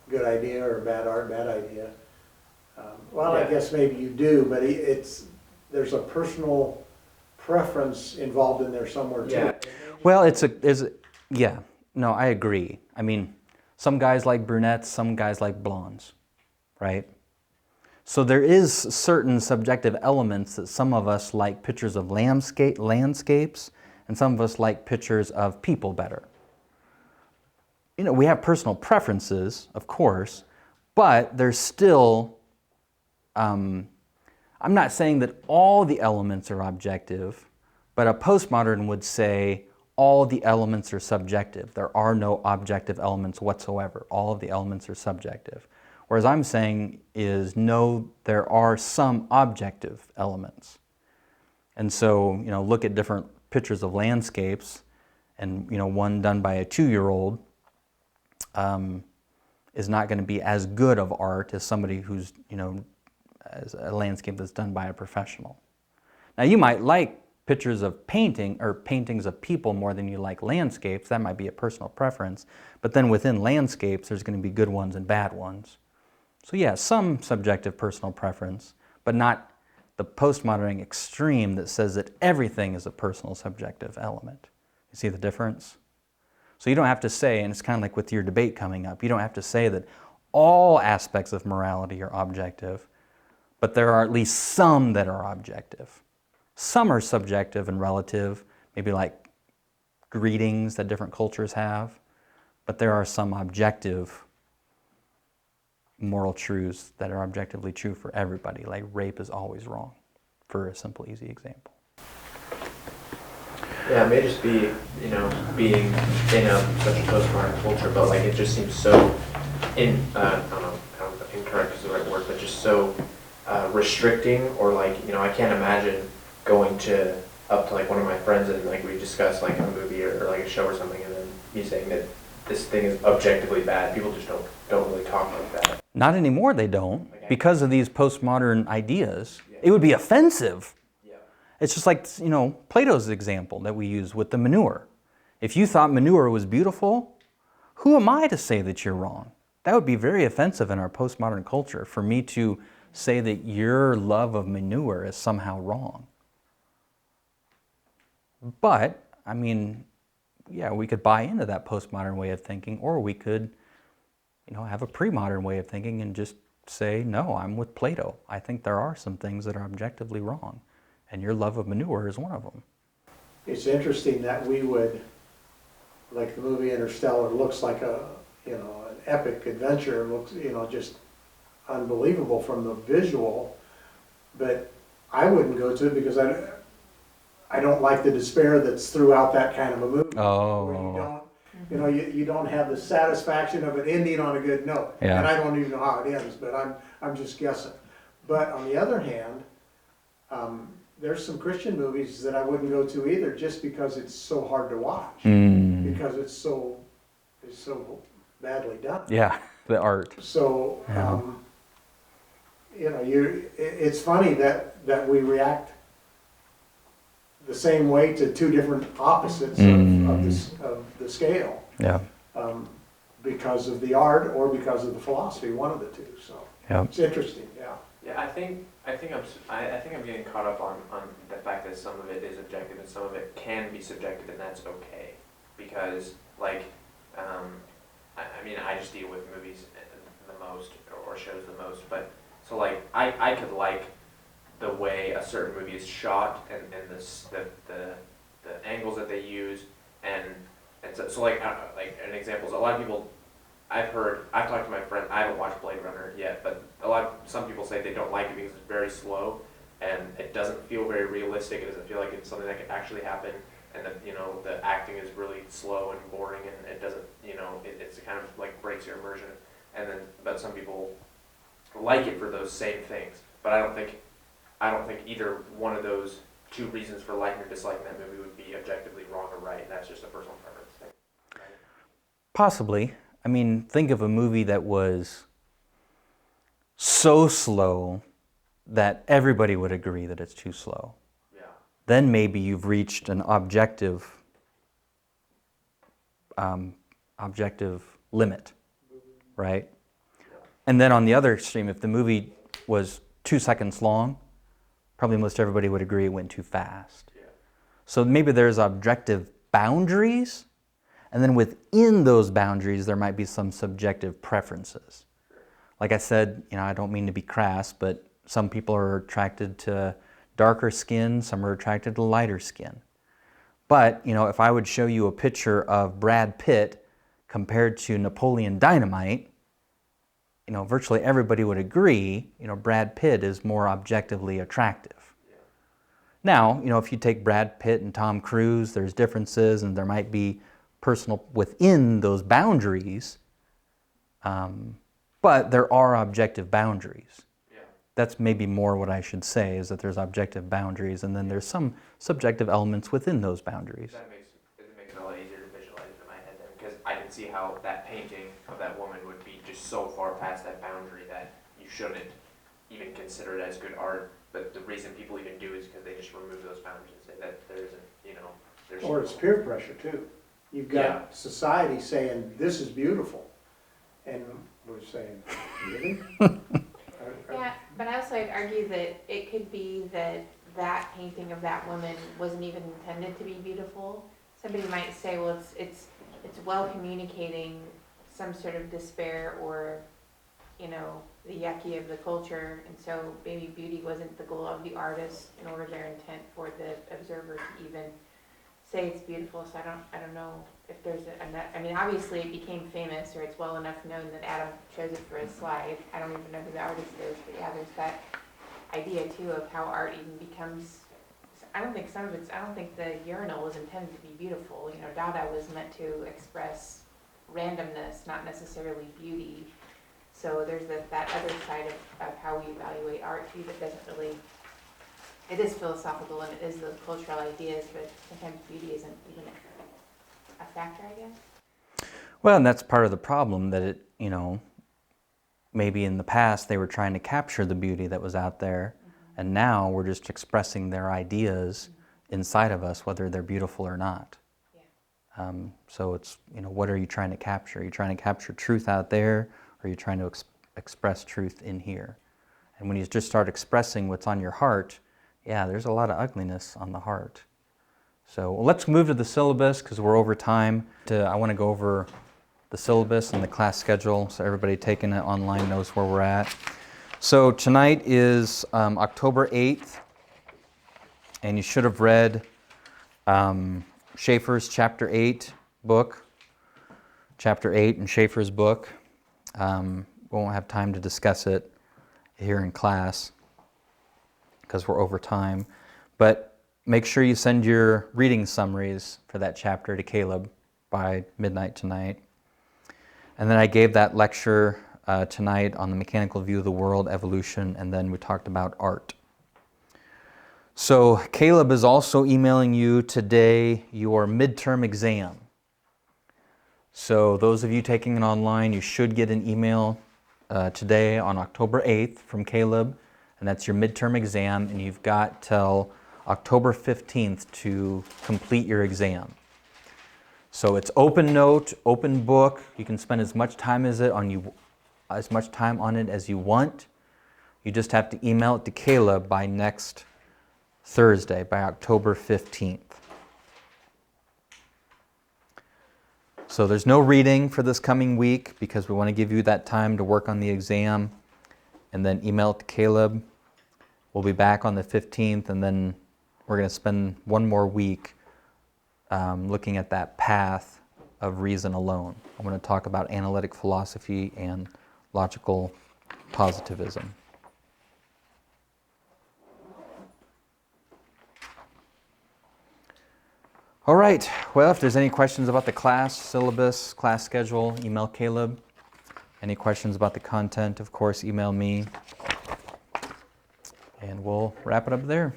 good idea, or bad art, bad idea. I guess maybe you do, but there's a personal preference involved in there somewhere too. Yeah. Well, no, I agree. I mean, some guys like brunettes, some guys like blondes, right? So there is certain subjective elements that some of us like pictures of landscapes, and some of us like pictures of people better. You know, we have personal preferences, of course, but there's still, I'm not saying that all the elements are objective, but a postmodern would say all the elements are subjective. There are no objective elements whatsoever. All of the elements are subjective. Whereas I'm saying is, no, there are some objective elements. And so, you know, look at different pictures of landscapes, and, you know, one done by a 2-year-old is not going to be as good of art as somebody who's, you know, as a landscape that's done by a professional. Now, you might like pictures of paintings of people more than you like landscapes. That might be a personal preference. But then within landscapes, there's going to be good ones and bad ones. So yeah, some subjective personal preference, but not the postmodern extreme that says that everything is a personal subjective element. You see the difference? So you don't have to say, and it's kind of like with your debate coming up, you don't have to say that all aspects of morality are objective, but there are at least some that are objective. Some are subjective and relative, maybe like greetings that different cultures have, but there are some objective moral truths that are objectively true for everybody, like rape is always wrong, for a simple, easy example. Yeah, it may just be, being in such a postmodern culture, but like it just seems so I don't know, incorrect is the right word, but just so restricting, or like, I can't imagine going up to like one of my friends and like we discuss like a movie or like a show or something, and then me saying that this thing is objectively bad. People just don't really talk like that. Not anymore, they don't, because of these postmodern ideas. It would be offensive. It's just like, Plato's example that we use with the manure. If you thought manure was beautiful, who am I to say that you're wrong? That would be very offensive in our postmodern culture, for me to say that your love of manure is somehow wrong. But, we could buy into that postmodern way of thinking, or we could, have a pre-modern way of thinking and just say, no, I'm with Plato. I think there are some things that are objectively wrong, and your love of manure is one of them. It's interesting that we would, like the movie Interstellar looks like an epic adventure. It looks, just unbelievable from the visual, but I wouldn't go to it because I don't like the despair that's throughout that kind of a movie. Oh. Where you don't have the satisfaction of an ending on a good note. Yeah. And I don't even know how it ends, but I'm just guessing. But on the other hand, there's some Christian movies that I wouldn't go to either, just because it's so hard to watch, because it's so badly done. Yeah, the art. So it's funny that we react the same way to two different opposites of the scale. Yeah. Because of the art or because of the philosophy, one of the two. So it's interesting. Yeah. Yeah, I think I'm getting caught up on the fact that some of it is objective and some of it can be subjective, and that's okay, because like I just deal with movies the most or shows the most, but so like I could like the way a certain movie is shot and the angles that they use and so like an example is a lot of people I've talked to my friend, I haven't watched Blade Runner yet, but some people say they don't like it because it's very slow and it doesn't feel very realistic. It doesn't feel like it's something that could actually happen, and that the acting is really slow and boring, and it doesn't it's kind of like breaks your immersion. And then but some people like it for those same things, but I don't think either one of those two reasons for liking or disliking that movie would be objectively wrong or right, and that's just a personal preference thing. Right? Possibly. Think of a movie that was so slow that everybody would agree that it's too slow. Yeah. Then maybe you've reached an objective limit, right? Yeah. And then on the other extreme, if the movie was 2 seconds long, probably most everybody would agree it went too fast. Yeah. So maybe there's objective boundaries, and then within those boundaries, there might be some subjective preferences. Like I said, I don't mean to be crass, but some people are attracted to darker skin, some are attracted to lighter skin. But, if I would show you a picture of Brad Pitt compared to Napoleon Dynamite, virtually everybody would agree, Brad Pitt is more objectively attractive. Yeah. Now, if you take Brad Pitt and Tom Cruise, there's differences, and there might be personal within those boundaries, but there are objective boundaries. Yeah. That's maybe more what I should say, is that there's objective boundaries, and then there's some subjective elements within those boundaries. That makes it a lot easier to visualize in my head then, because I can see how that painting of that woman would be just so far past that boundary that you shouldn't even consider it as good art. But the reason people even do is because they just remove those boundaries and say that there isn't, there's. Or it's peer pressure too. You've got society saying this is beautiful, and we're saying, really? But I also I'd argue that it could be that that painting of that woman wasn't even intended to be beautiful. Somebody might say, well, it's well communicating some sort of despair or, you know, the yucky of the culture, and so maybe beauty wasn't the goal of the artist, nor their intent for the observer to even say it's beautiful. So I don't know if there's I mean, obviously it became famous, or it's well enough known that Adam chose it for his slide. I don't even know who the artist is, but yeah, there's that idea too of how art even becomes. I don't think the urinal was intended to be beautiful. You know, Dada was meant to express randomness, not necessarily beauty. So there's that other side of how we evaluate art too that doesn't really, it is philosophical and it is those cultural ideas, but sometimes beauty isn't even a factor, I guess. Well, and that's part of the problem, that it, you know, maybe in the past they were trying to capture the beauty that was out there, and now we're just expressing their ideas inside of us, whether they're beautiful or not. Yeah. So it's, you know, what are you trying to capture? Are you trying to capture truth out there, or are you trying to express truth in here? And when you just start expressing what's on your heart, yeah, there's a lot of ugliness on the heart. So let's move to the syllabus because we're over time. I want to go over the syllabus and the class schedule so everybody taking it online knows where we're at. So tonight is October 8th, and you should have read Schaeffer's Chapter 8 book, Chapter 8 in Schaeffer's book. We won't have time to discuss it here in class because we're over time. But make sure you send your reading summaries for that chapter to Caleb by midnight tonight. And then I gave that lecture tonight on the mechanical view of the world, evolution, and then we talked about art. So Caleb is also emailing you today your midterm exam. So those of you taking it online, you should get an email today on October 8th from Caleb, and that's your midterm exam, and you've got till October 15th to complete your exam. So it's open note, open book. You can spend as much time on it as you want. You just have to email it to Caleb by next Thursday, by October 15th. So there's no reading for this coming week because we want to give you that time to work on the exam, and then email it to Caleb. We'll be back on the 15th, and then we're going to spend one more week looking at that path of reason alone. I'm going to talk about analytic philosophy and logical positivism. All right, well, if there's any questions about the class, syllabus, class schedule, email Caleb. Any questions about the content, of course, email me. And we'll wrap it up there.